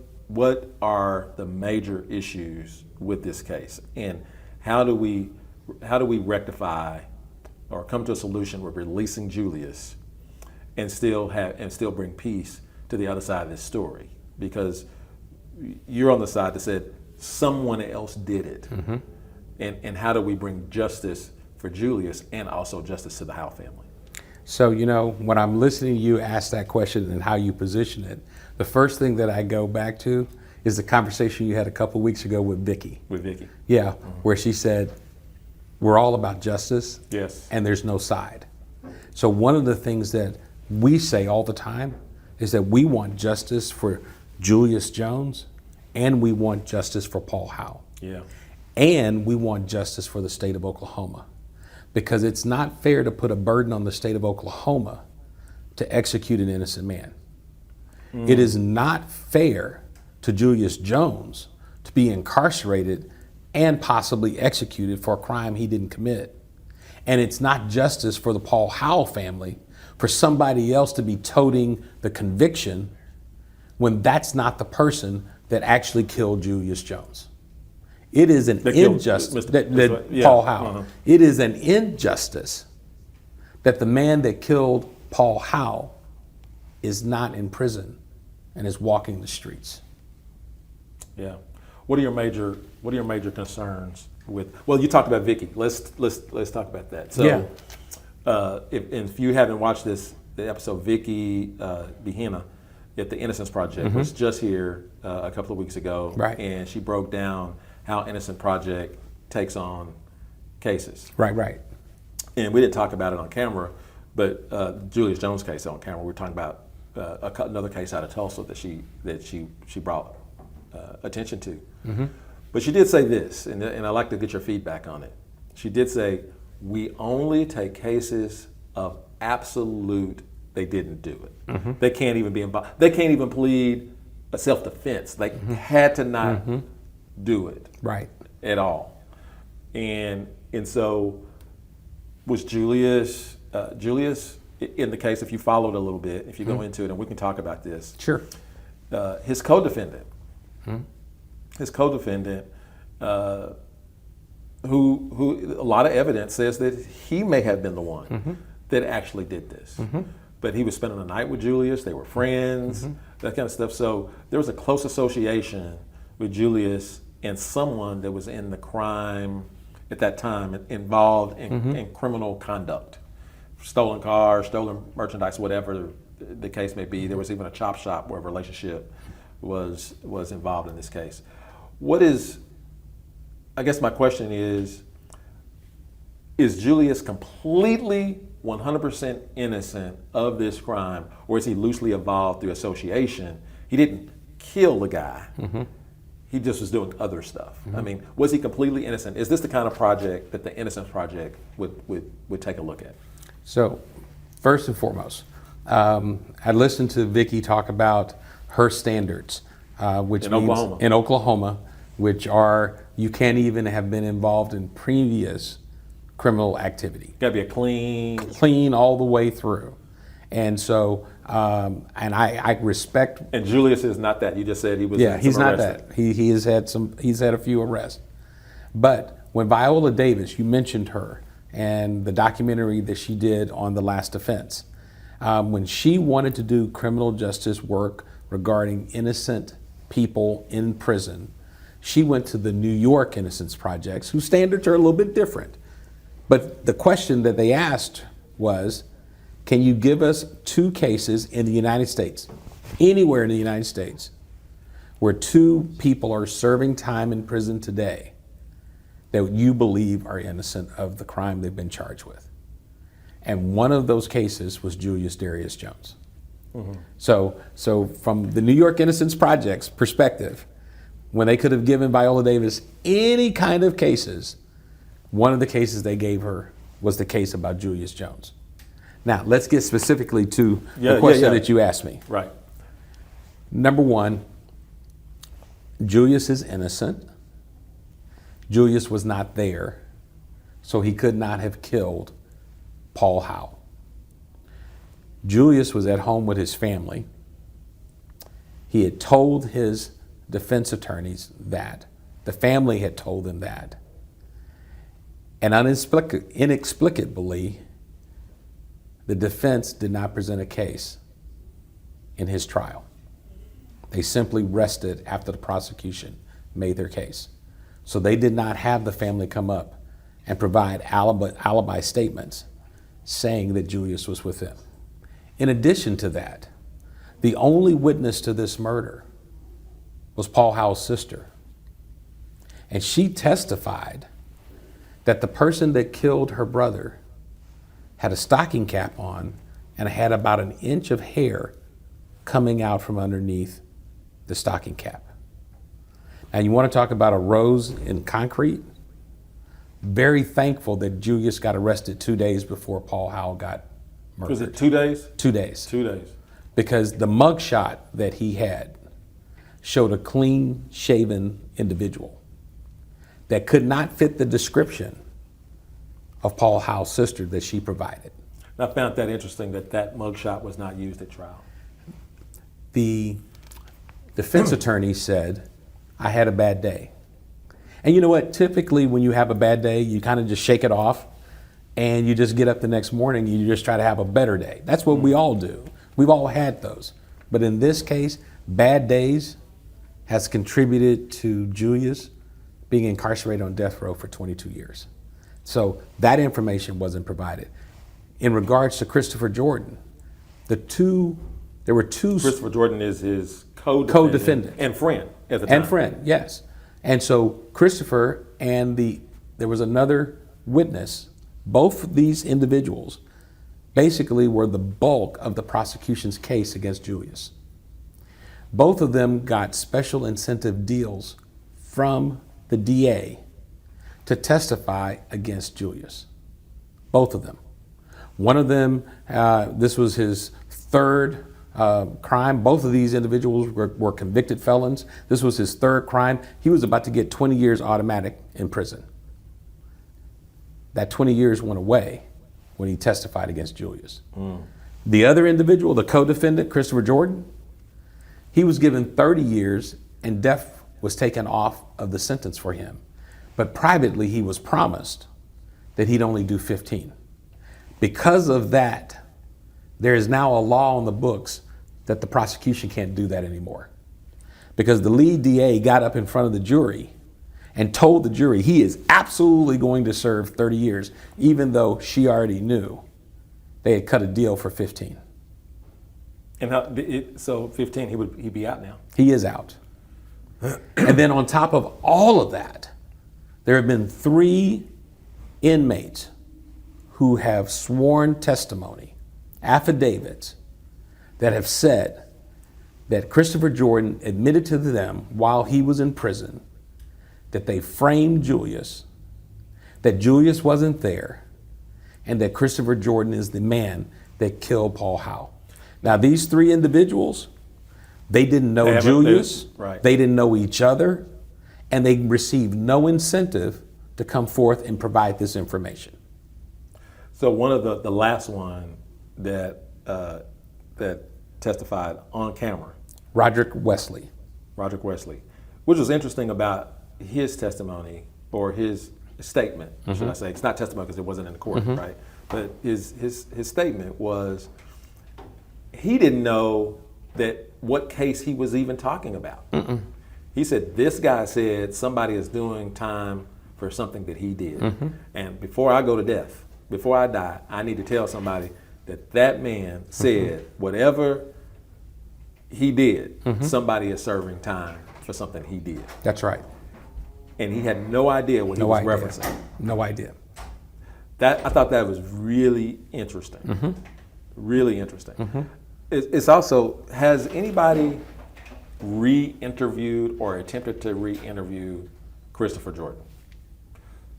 are the major issues with this case, and how do we rectify or come to a solution with releasing Julius and still bring peace to the other side of this story? Because you're on the side that said someone else did it, and how do we bring justice for Julius and also justice to the Howe family? So, you know, when I'm listening to you ask that question and how you position it, the first thing that I go back to is the conversation you had a couple weeks ago with Vicky. With Vicky. Yeah, where she said, we're all about justice. Yes. And there's no side. So one of the things that we say all the time is that we want justice for Julius Jones, and we want justice for Paul Howe. Yeah. And we want justice for the state of Oklahoma, because it's not fair to put a burden on the state of Oklahoma to execute an innocent man. It is not fair to Julius Jones to be incarcerated and possibly executed for a crime he didn't commit. And it's not justice for the Paul Howe family for somebody else to be toting the conviction when that's not the person that actually killed Julius Jones. It is an injustice Paul Howe. It is an injustice that the man that killed Paul Howe is not in prison and is walking the streets. Yeah. What are your major concerns with? Well, you talked about Vicky. Let's talk about that. So, if you haven't watched the episode, Vicky Behena at the Innocence Project was just here a couple of weeks ago, right? And she broke down how Innocence Project takes on cases. Right. And we didn't talk about it on camera, but Julius Jones case on camera. We're talking about another case out of Tulsa that she brought attention to. But she did say this, and I'd like to get your feedback on it. She did say, we only take cases of absolute, they didn't do it. They can't even be involved. They can't even plead a self-defense. They had to not do it at all. And so was Julius in the case, if you followed a little bit, if you go into it, and we can talk about this. Sure. His co-defendant, who a lot of evidence says that he may have been the one that actually did this. But he was spending the night with Julius, they were friends, that kind of stuff. So there was a close association with Julius and someone that was in the crime at that time, involved in criminal conduct. Stolen cars, stolen merchandise, whatever the case may be. There was even a chop shop where a relationship was involved in this case. I guess my question is Julius completely 100% innocent of this crime, or is he loosely involved through association? He didn't kill the guy. he just was doing other stuff. I mean, was he completely innocent? Is this the kind of project that the Innocence Project would take a look at? So, first and foremost, I listened to Vicki talk about her standards, which In means Oklahoma. in Oklahoma, which are you can't even have been involved in previous criminal activity. Got to be a Clean all the way through. And so, and I respect. And Julius is not that. You just said he was. Yeah, he's not that. He has had he's had a few arrests. But when Viola Davis, you mentioned her and the documentary that she did on The Last Offense, when she wanted to do criminal justice work regarding innocent people in prison, she went to the New York Innocence Projects, whose standards are a little bit different. But the question that they asked was, can you give us 2 cases in the United States, anywhere in the United States, where 2 people are serving time in prison today that you believe are innocent of the crime they've been charged with? And one of those cases was Julius Jones. So from the New York Innocence Project's perspective, when they could have given Viola Davis any kind of cases, one of the cases they gave her was the case about Julius Jones. Now, let's get specifically to the question that you asked me. Right. Number one, Julius is innocent. Julius was not there, so he could not have killed Paul Howell. Julius was at home with his family. He had told his defense attorneys that. The family had told him that. And inexplicably, the defense did not present a case in his trial. They simply rested after the prosecution made their case. So they did not have the family come up and provide alibi statements saying that Julius was with them. In addition to that, the only witness to this murder was Paul Howell's sister. And she testified that the person that killed her brother had a stocking cap on and had about an inch of hair coming out from underneath the stocking cap. Now, you want to talk about a rose in concrete? Very thankful that Julius got arrested 2 days before Paul Howell got murdered. Was it 2 days? 2 days. 2 days. Because the mugshot that he had showed a clean-shaven individual that could not fit the description of Paul Howell's sister that she provided. I found that interesting that mugshot was not used at trial. The defense attorney said, I had a bad day. And you know what? Typically when you have a bad day, you kind of just shake it off and you just get up the next morning and you just try to have a better day. That's what we all do. We've all had those. But in this case, bad days has contributed to Julius being incarcerated on death row for 22 years. So that information wasn't provided. In regards to Christopher Jordan, there were two. Christopher Jordan is his co-defendant and friend at the time. And friend, yes. And so Christopher and there was another witness. Both of these individuals basically were the bulk of the prosecution's case against Julius. Both of them got special incentive deals from the DA to testify against Julius. Both of them. One of them, this was his third crime. Both of these individuals were convicted felons. This was his third crime. He was about to get 20 years automatic in prison. That 20 years went away when he testified against Julius. The other individual, the co-defendant, Christopher Jordan, he was given 30 years and death was taken off of the sentence for him. But privately, he was promised that he'd only do 15. Because of that, there is now a law on the books that the prosecution can't do that anymore. Because the lead DA got up in front of the jury and told the jury he is absolutely going to serve 30 years, even though she already knew they had cut a deal for 15. And so 15, he'd be out now. He is out. And then on top of all of that, there have been 3 inmates who have sworn testimony, affidavits, that have said that Christopher Jordan admitted to them while he was in prison that they framed Julius, that Julius wasn't there, and that Christopher Jordan is the man that killed Paul Howe. Now, these three individuals, they didn't know Julius, right. They didn't know each other, and they received no incentive to come forth and provide this information. So one of the last one that testified on camera, Roderick Wesley. which was interesting about his testimony or his statement, should I say? It's not testimony because it wasn't in the court, right? But his statement was he didn't know that what case he was even talking about. He said, this guy said somebody is doing time for something that he did. And before I go to death, before I die, I need to tell somebody that that man said whatever he did, somebody is serving time for something he did. That's right. And he had no idea what he was referencing. No idea. I thought that was really interesting. Really interesting. It's also, has anybody re-interviewed or attempted to re-interview Christopher Jordan?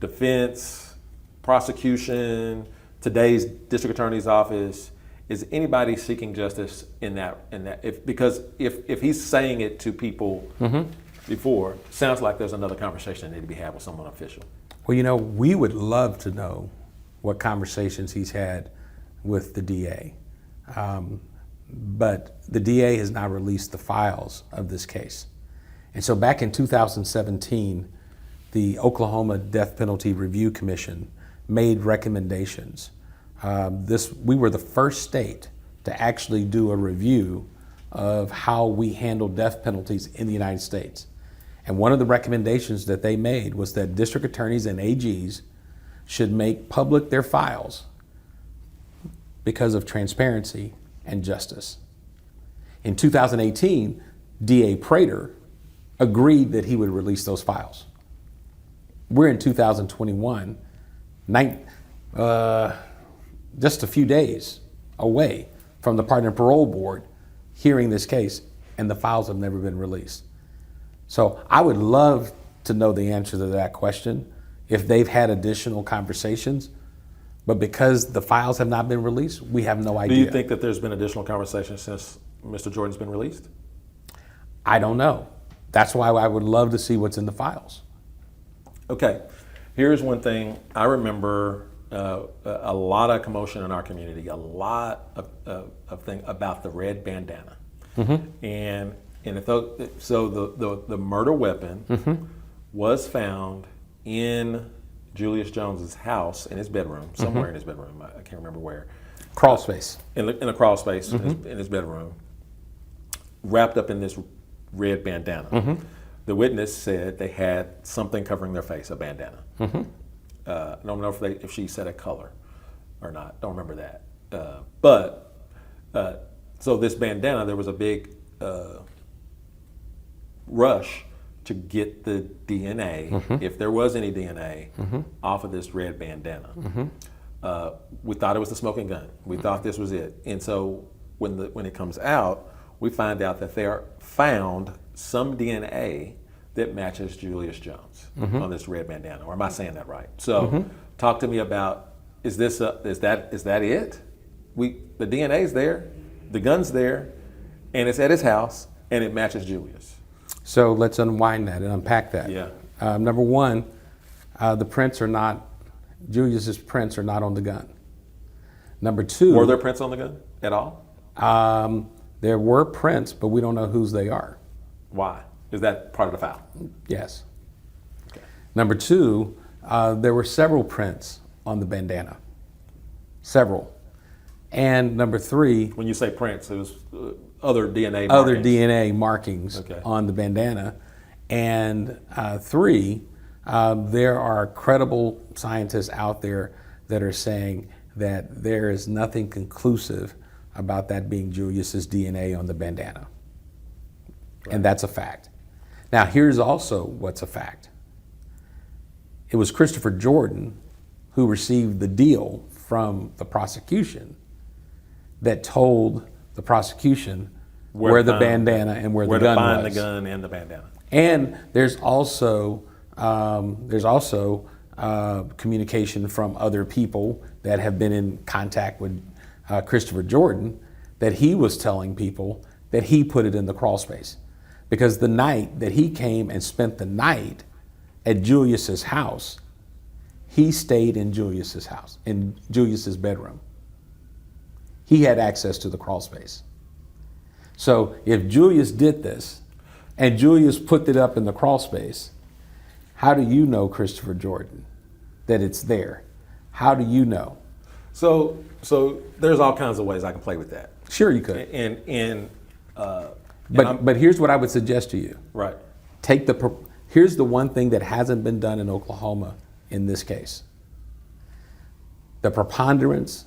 Defense, prosecution, today's district attorney's office, is anybody seeking justice in that? Because if he's saying it to people before, sounds like there's another conversation that need to be had with someone official. Well, we would love to know what conversations he's had with the DA. But the DA has not released the files of this case. And so back in 2017, the Oklahoma Death Penalty Review Commission made recommendations. We were the first state to actually do a review of how we handle death penalties in the United States. And one of the recommendations that they made was that district attorneys and AGs should make public their files because of transparency and justice. In 2018, DA Prater agreed that he would release those files. We're in 2021, just a few days away from the Pardon and Parole Board hearing this case, and the files have never been released. So I would love to know the answer to that question, if they've had additional conversations, but because the files have not been released, we have no idea. Do you think that there's been additional conversations since Mr. Jordan's been released? I don't know. That's why I would love to see what's in the files. Okay, here's one thing. I remember a lot of commotion in our community, a lot of thing about the red bandana. And the murder weapon was found in Julius Jones's house, in his bedroom, somewhere in his bedroom. I can't remember where. Crawl space. In a crawl space in his bedroom, wrapped up in this red bandana. The witness said they had something covering their face, a bandana. I don't know if she said a color or not. Don't remember that. So this bandana, there was a big rush to get the DNA, if there was any DNA, off of this red bandana. We thought it was the smoking gun. We thought this was it. And so when it comes out, we find out that they found some DNA that matches Julius Jones on this red bandana. Or am I saying that right? So talk to me about, is that it? The DNA's there, the gun's there, and it's at his house, and it matches Julius. So let's unwind that and unpack that. Yeah. Number one, Julius's prints are not on the gun. Number two. Were there prints on the gun at all? There were prints, but we don't know whose they are. Why? Is that part of the file? Yes. Okay. Number two, there were several prints on the bandana. Several. And number three. When you say prints, it was other DNA markings. Other DNA markings Okay. on the bandana. And three, there are credible scientists out there that are saying that there is nothing conclusive about that being Julius's DNA on the bandana. Right. And that's a fact. Now, here's also what's a fact. It was Christopher Jordan who received the deal from the prosecution that told the prosecution where the bandana and where the gun to find was. the gun and the bandana. And there's also communication from other people that have been in contact with Christopher Jordan that he was telling people that he put it in the crawl space. Because the night that he came and spent the night at Julius's house, he stayed in Julius's house, in Julius's bedroom. He had access to the crawl space. So if Julius did this and Julius put it up in the crawl space, how do you know, Christopher Jordan, that it's there? How do you know? So there's all kinds of ways I can play with that. Sure, you could. But here's what I would suggest to you. Right. Here's the one thing that hasn't been done in Oklahoma in this case. The preponderance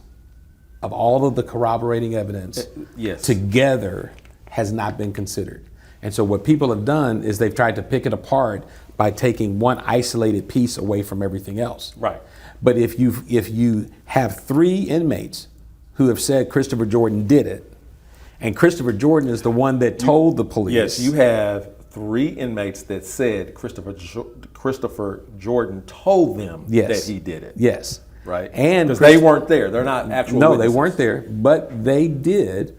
of all of the corroborating evidence together has not been considered. And so what people have done is they've tried to pick it apart by taking one isolated piece away from everything else. Right. But if you have 3 inmates who have said Christopher Jordan did it, and Christopher Jordan is the one that told the police. Yes, you have 3 inmates that said Christopher Jordan told them that he did it. Yes. Right. And because they weren't there. They're not actual No, witnesses. they weren't there, but they did.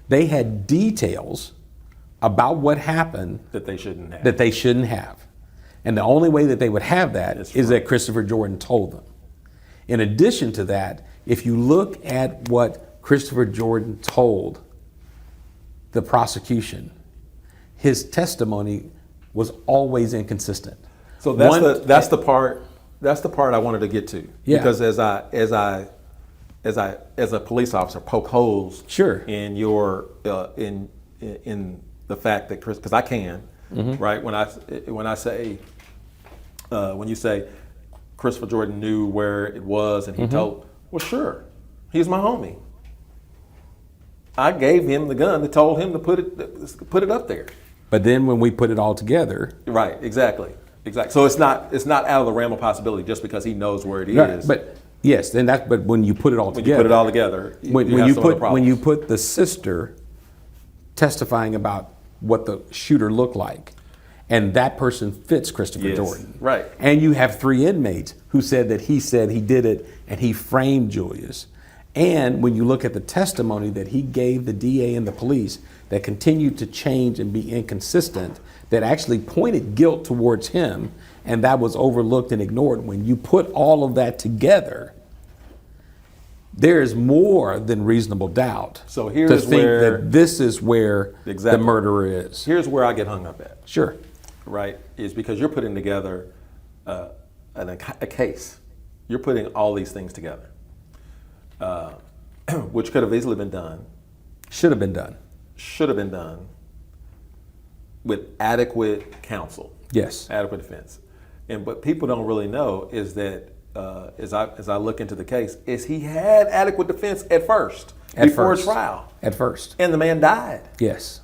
They had details about what happened that they shouldn't have. And the only way that they would have that is that Christopher Jordan told them. In addition to that, if you look at what Christopher Jordan told the prosecution, his testimony was always inconsistent. So that's the part I wanted to get to. Yeah. Because as a police officer, poke holes in your in the fact that because I can, right? When you say Christopher Jordan knew where it was and he told, well, sure, he's my homie. I gave him the gun that told him to put it up there. But then when we put it all together, right? Exactly. So it's not out of the realm of possibility just because he knows where it is. But yes, but when you put it all together, when you put the sister testifying about what the shooter looked like, and that person fits Christopher Jordan, right? And you have 3 inmates who said he did it and he framed Julius. And when you look at the testimony that he gave the DA and the police that continued to change and be inconsistent, that actually pointed guilt towards him, and that was overlooked and ignored. When you put all of that together, there is more than reasonable doubt to think that this is where the murderer is. Here's where I get hung up at. Sure. Right, is because you're putting together a case. You're putting all these things together, which could have easily been done. Should have been done with adequate counsel. Yes. Adequate defense. And what people don't really know is that as I look into the case, is he had adequate defense before trial. At first. And the man died. Yes.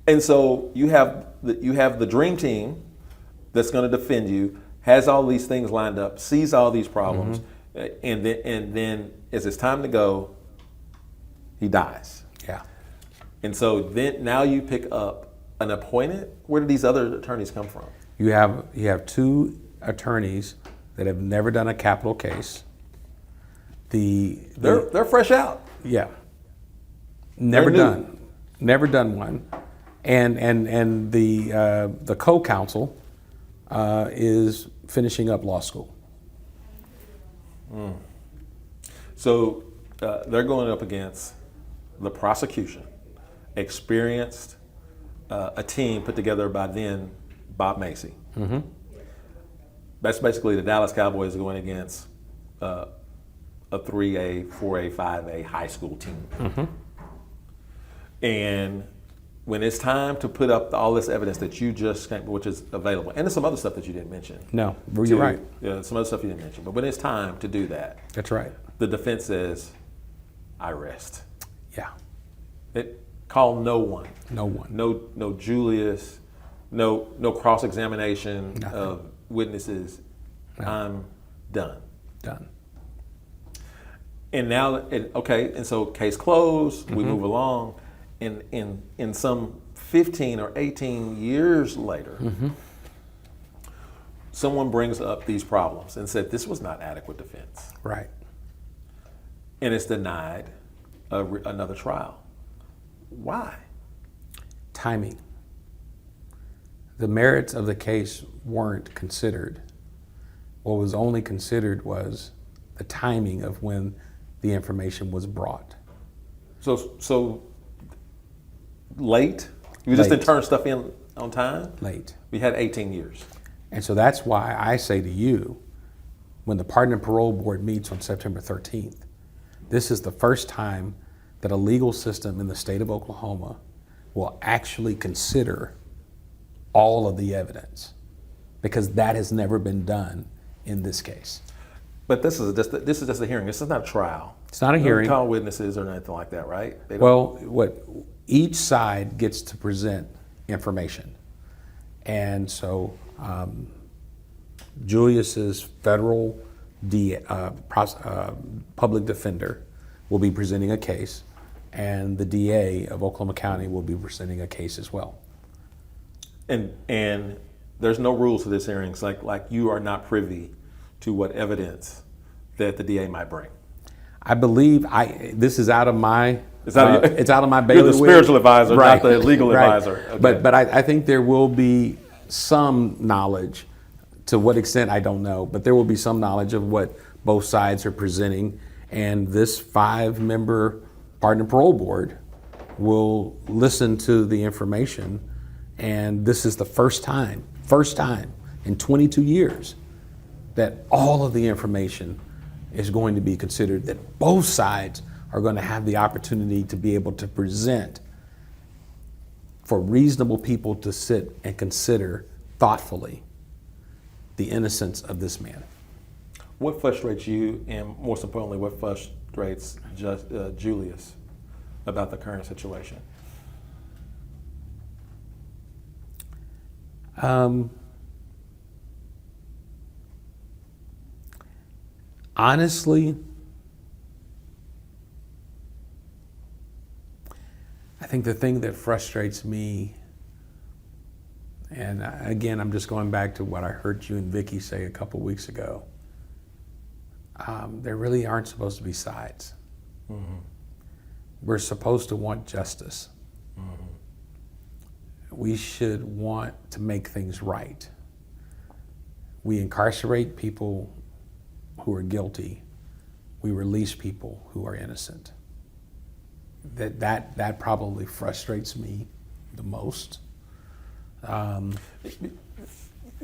And so you have the dream team that's going to defend you, has all these things lined up, sees all these problems, and then as it's time to go, he dies. Yeah. And so then now you pick up an appointed. Where did these other attorneys come from? You have 2 attorneys that have never done a capital case. They're fresh out. Yeah. Never done one. And the co-counsel is finishing up law school. So they're going up against the prosecution, experienced, a team put together by then Bob Macy. That's basically the Dallas Cowboys going against a 3A, 4A, 5A high school team. And when it's time to put up all this evidence that you just, which is available, and there's some other stuff that you didn't mention. No, you're right. Yeah, some other stuff you didn't mention. But when it's time to do that, that's right. The defense says, "I rest." Yeah. Call no one. No one. No Julius. No cross-examination Nothing. of witnesses. No. I'm done. And now, okay, and so case closed, we move along, and in some 15 or 18 years later, someone brings up these problems and said this was not adequate defense, Right. and it's denied another trial. Why? Timing. The merits of the case weren't considered. What was only considered was the timing of when the information was brought. So late? You just Late. didn't turn stuff in on time? Late. We had 18 years. And so that's why I say to you, when the Pardon and Parole Board meets on September 13th, this is the first time that a legal system in the state of Oklahoma will actually consider all of the evidence, because that has never been done in this case. But this is just a hearing. This is not a trial. It's not a You hearing. don't call witnesses or anything like that, right? They don't- Well, each side gets to present information. And so Julius's federal public defender will be presenting a case, and the DA of Oklahoma County will be presenting a case as well. And there's no rules to this hearing. It's like you are not privy to what evidence that the DA might bring. I believe this is out of my It's out of it's out of my You're bailiwick. the spiritual advisor, Right. not the legal Right. advisor. Okay. But I think there will be some knowledge. To what extent, I don't know, but there will be some knowledge of what both sides are presenting, and this 5-member Pardon and Parole Board will listen to the information, and this is the first time in 22 years that all of the information is going to be considered, that both sides are going to have the opportunity to be able to present for reasonable people to sit and consider thoughtfully the innocence of this man. What frustrates you, and most importantly, what frustrates Julius about the current situation? Honestly, I think the thing that frustrates me, and again, I'm just going back to what I heard you and Vicky say a couple weeks ago, there really aren't supposed to be sides. We're supposed to want justice. We should want to make things right. We incarcerate people who are guilty. We release people who are innocent. That probably frustrates me the most.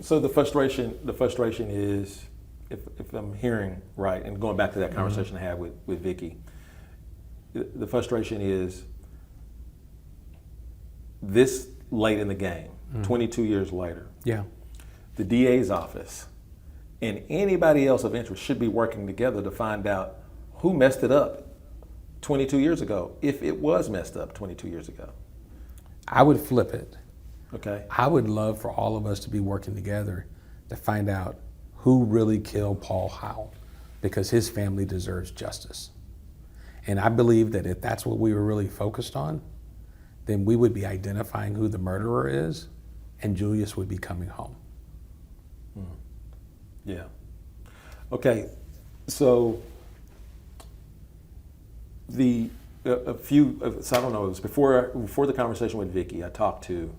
So the frustration is, if I'm hearing right, and going back to that conversation I had with Vicky, the frustration is this late in the game, 22 years later, Yeah. the DA's office and anybody else of interest should be working together to find out who messed it up 22 years ago, if it was messed up 22 years ago. I would flip it. Okay. I would love for all of us to be working together to find out who really killed Paul Howell, because his family deserves justice. And I believe that if that's what we were really focused on, then we would be identifying who the murderer is, and Julius would be coming home. Yeah. Okay. So so I don't know, it was before the conversation with Vicky, I talked to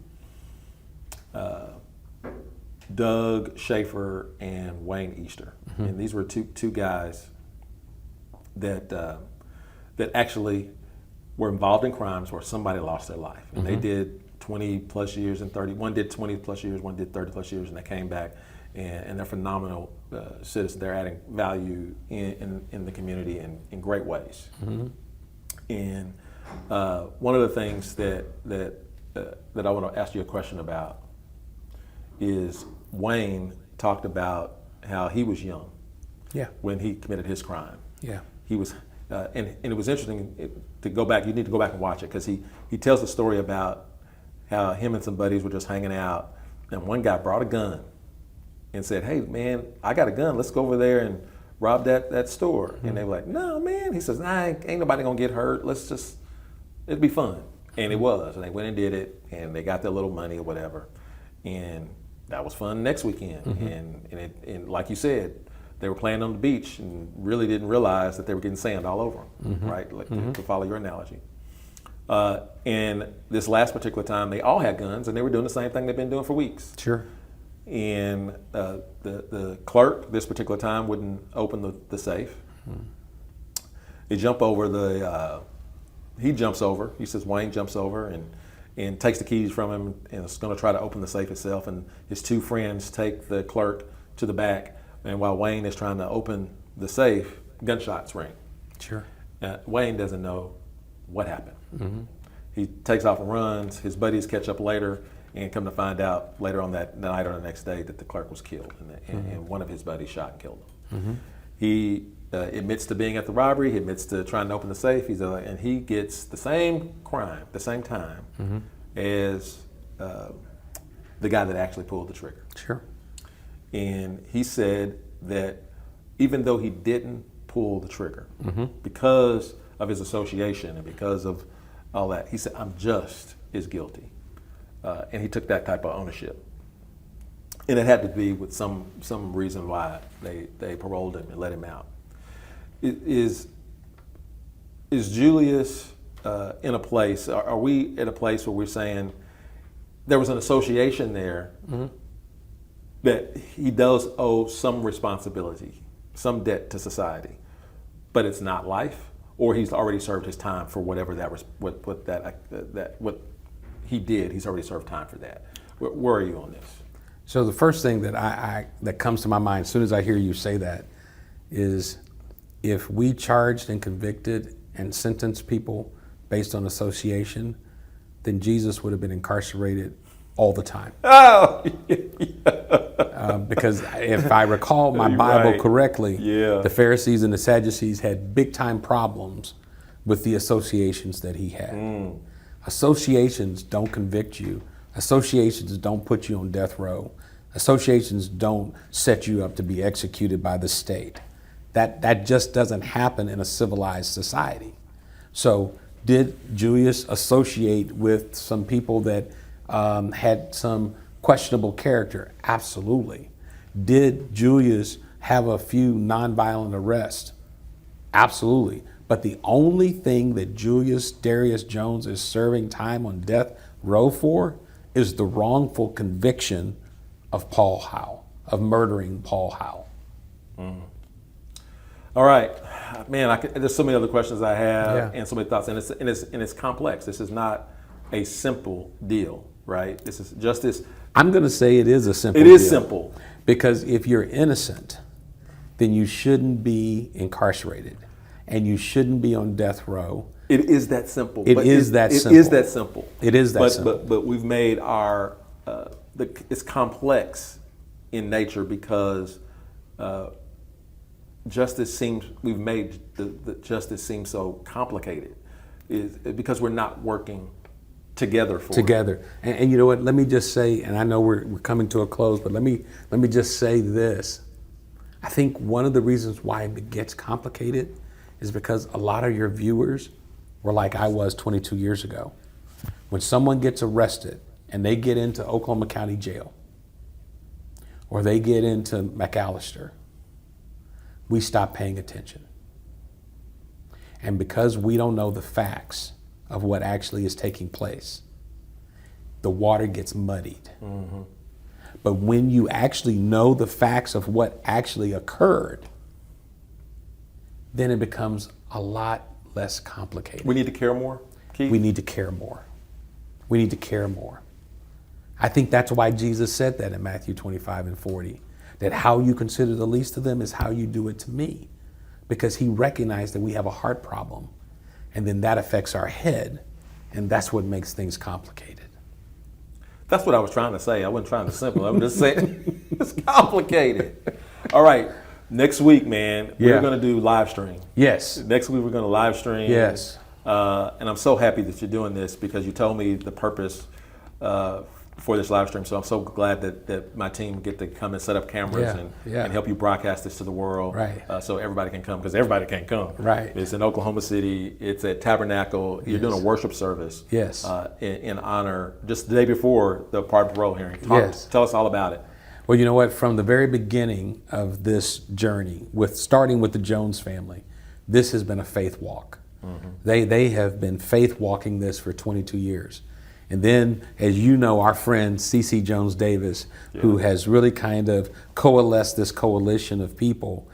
Doug Schaefer and Wayne Easter, and these were two guys that actually were involved in crimes where somebody lost their life, and they did 20 plus years and 30. One did 20 plus years, one did 30 plus years, and they came back, and they're phenomenal citizens. They're adding value in the community in great ways. And one of the things that I want to ask you a question about is Wayne talked about how he was young Yeah. when he committed his crime. Yeah. He was, and it was interesting to go back. You need to go back and watch it, because he tells the story about how him and some buddies were just hanging out, and one guy brought a gun and said, "Hey man, I got a gun. Let's go over there and robbed that store. And they were like, no, man. He says, nah, ain't nobody gonna get hurt. It'd be fun. And it was. And they went and did it, and they got their little money or whatever. And that was fun next weekend. And like you said, they were playing on the beach and really didn't realize that they were getting sand all over them, right? Like, to follow your analogy. And this last particular time, they all had guns, and they were doing the same thing they've been doing for weeks. Sure. And the clerk this particular time wouldn't open the safe. He jumps over he jumps over. He says Wayne jumps over and takes the keys from him and is going to try to open the safe itself. And his two friends take the clerk to the back. And while Wayne is trying to open the safe, gunshots ring. Sure. Wayne doesn't know what happened. He takes off and runs. His buddies catch up later and come to find out later on that night or the next day that the clerk was killed and one of his buddies shot and killed him. He admits to being at the robbery. He admits to trying to open the safe. And he gets the same crime, the same time as the guy that actually pulled the trigger. Sure. And he said that even though he didn't pull the trigger, because of his association and because of all that, he said, I'm just as guilty. And he took that type of ownership. And it had to be with some reason why they paroled him and let him out. Is Julius in a place, are we at a place where we're saying there was an association there that he does owe some responsibility, some debt to society, but it's not life, or he's already served his time for whatever that was, what he did, he's already served time for that. Where are you on this? So the first thing that that comes to my mind as soon as I hear you say that is, if we charged and convicted and sentenced people based on association, then Jesus would have been incarcerated all the time. Oh, because if I recall my Bible correctly, the Pharisees and the Sadducees had big time problems with the associations that he had. Associations don't convict you. Associations don't put you on death row. Associations don't set you up to be executed by the state. That just doesn't happen in a civilized society. So did Julius associate with some people that had some questionable character? Absolutely. Did Julius have a few nonviolent arrests? Absolutely. But the only thing that Julius Darius Jones is serving time on death row for is the wrongful conviction of Paul Howell, of murdering Paul Howell. All right, man. There's so many other questions I have, and so many thoughts, and it's complex. This is not a simple deal, right? This is justice. I'm going to say it is a simple deal. It is simple. Because if you're innocent, then you shouldn't be incarcerated, and you shouldn't be on death row. It is that simple. It is that simple. It is that simple. It is that simple. But we've made our it's complex in nature because justice seems, we've made the justice seem so complicated, is because we're not working together for it. And you know what, let me just say, and I know we're coming to a close, but let me just say this. I think one of the reasons why it gets complicated is because a lot of your viewers were like I was 22 years ago. When someone gets arrested and they get into Oklahoma County Jail, or they get into McAllister, we stop paying attention. And because we don't know the facts of what actually is taking place, the water gets muddied. But when you actually know the facts of what actually occurred, then it becomes a lot less complicated. We need to care more, Keith? We need to care more. We need to care more. I think that's why Jesus said that in Matthew 25:40, that how you consider the least of them is how you do it to me. Because he recognized that we have a heart problem, and then that affects our head, and that's what makes things complicated. That's what I was trying to say. I wasn't trying to simple. I'm just saying it's complicated. All right. Next week, man, we're going to do live stream. Yes. Next week, we're going to live stream. Yes. And I'm so happy that you're doing this because you told me the purpose for this live stream. So I'm so glad that my team get to come and set up cameras and help you broadcast this to the world, Right. So everybody can come, because everybody can't come. Right. It's in Oklahoma City. It's at Tabernacle. You're doing a worship service. Yes. In honor, just the day before the pardon parole hearing. Yes. Tell us all about it. Well, you know what? From the very beginning of this journey, starting with the Jones family, this has been a faith walk. Mm-hmm. They have been faith walking this for 22 years. And then, as you know, our friend CC Jones Davis, who has really kind of coalesced this coalition of people,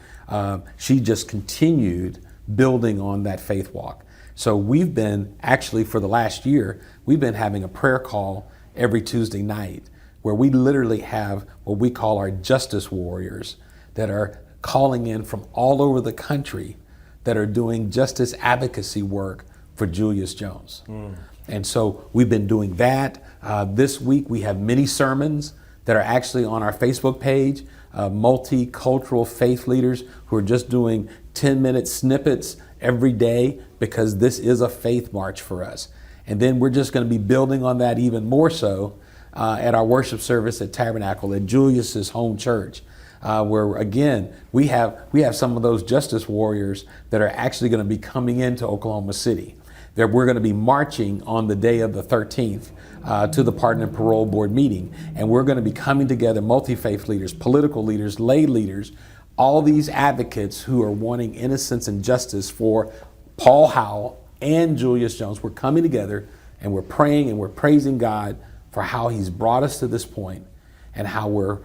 she just continued building on that faith walk. So we've been, actually for the last year, we've been having a prayer call every Tuesday night, where we literally have what we call our justice warriors that are calling in from all over the country that are doing justice advocacy work for Julius Jones. And so we've been doing that. This week we have mini sermons that are actually on our Facebook page, multicultural faith leaders who are just doing 10-minute snippets every day, because this is a faith march for us. And then we're just going to be building on that even more so at our worship service at Tabernacle, at Julius's home church, where again, we have some of those justice warriors that are actually going to be coming into Oklahoma City. That we're going to be marching on the day of the 13th to the Pardon and Parole Board meeting. And we're going to be coming together, multi-faith leaders, political leaders, lay leaders, all these advocates who are wanting innocence and justice for Paul Howell and Julius Jones. We're coming together and we're praying and we're praising God for how he's brought us to this point, and how we're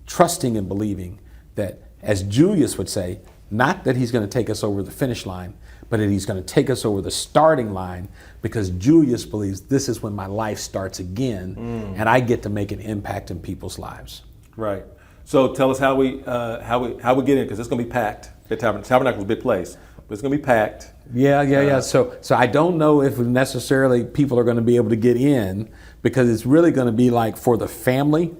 trusting and believing that, as Julius would say, not that he's going to take us over the finish line, but that he's going to take us over the starting line, because Julius believes this is when my life starts again, and I get to make an impact in people's lives. Right. So tell us how we get in, because it's going to be packed. The Tabernacle is a big place, but it's going to be packed. Yeah. So I don't know if necessarily people are going to be able to get in, because it's really going to be like for the family.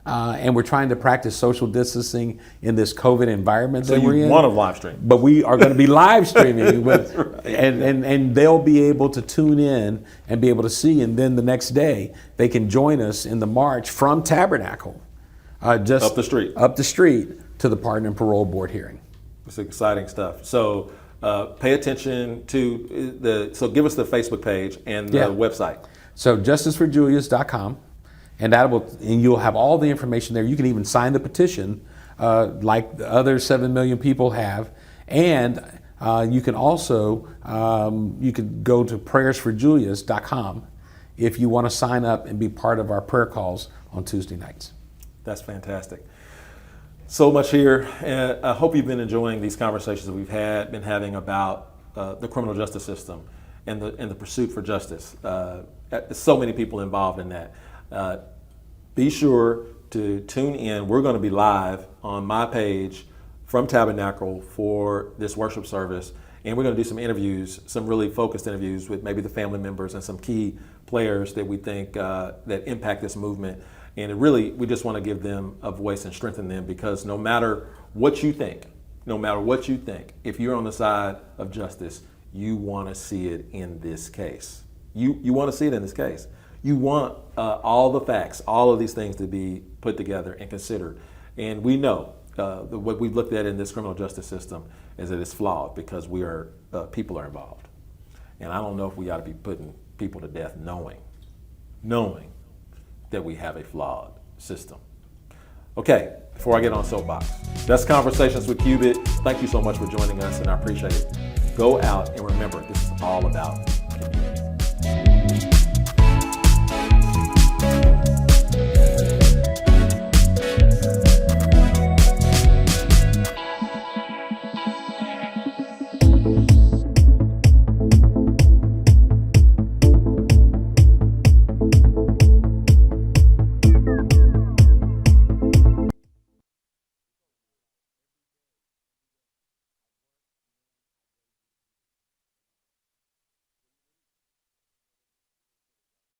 And we're trying to practice social distancing in this COVID environment that we're in. So you want to live stream. But we are going to be live streaming, Right. and they'll be able to tune in and be able to see. And then the next day, they can join us in the march from Tabernacle. Just up the street. Up the street to the Pardon and Parole Board hearing. It's exciting stuff. So pay attention to so give us the Facebook page and the website. So justiceforjulius.com. And you'll have all the information there. You can even sign the petition, like the other 7 million people have. And you can also you can go to prayersforjulius.com if you want to sign up and be part of our prayer calls on Tuesday nights. That's fantastic. So much here, and I hope you've been enjoying these conversations that we've been having about the criminal justice system and the pursuit for justice. So many people involved in that. Be sure to tune in. We're going to be live on my page from Tabernacle for this worship service, and we're going to do some interviews, some really focused interviews with maybe the family members and some key players that we think that impact this movement. And we just want to give them a voice and strengthen them, because no matter what you think, if you're on the side of justice, you want to see it in this case. You want to see it in this case. You want all the facts, all of these things to be put together and considered. And we know what we've looked at in this criminal justice system is that it's flawed, because people are involved. And I don't know if we ought to be putting people to death knowing that we have a flawed system. Okay, before I get on soapbox, that's Conversations with Cubit. Thank you so much for joining us, and I appreciate it. Go out and remember, this is all about community.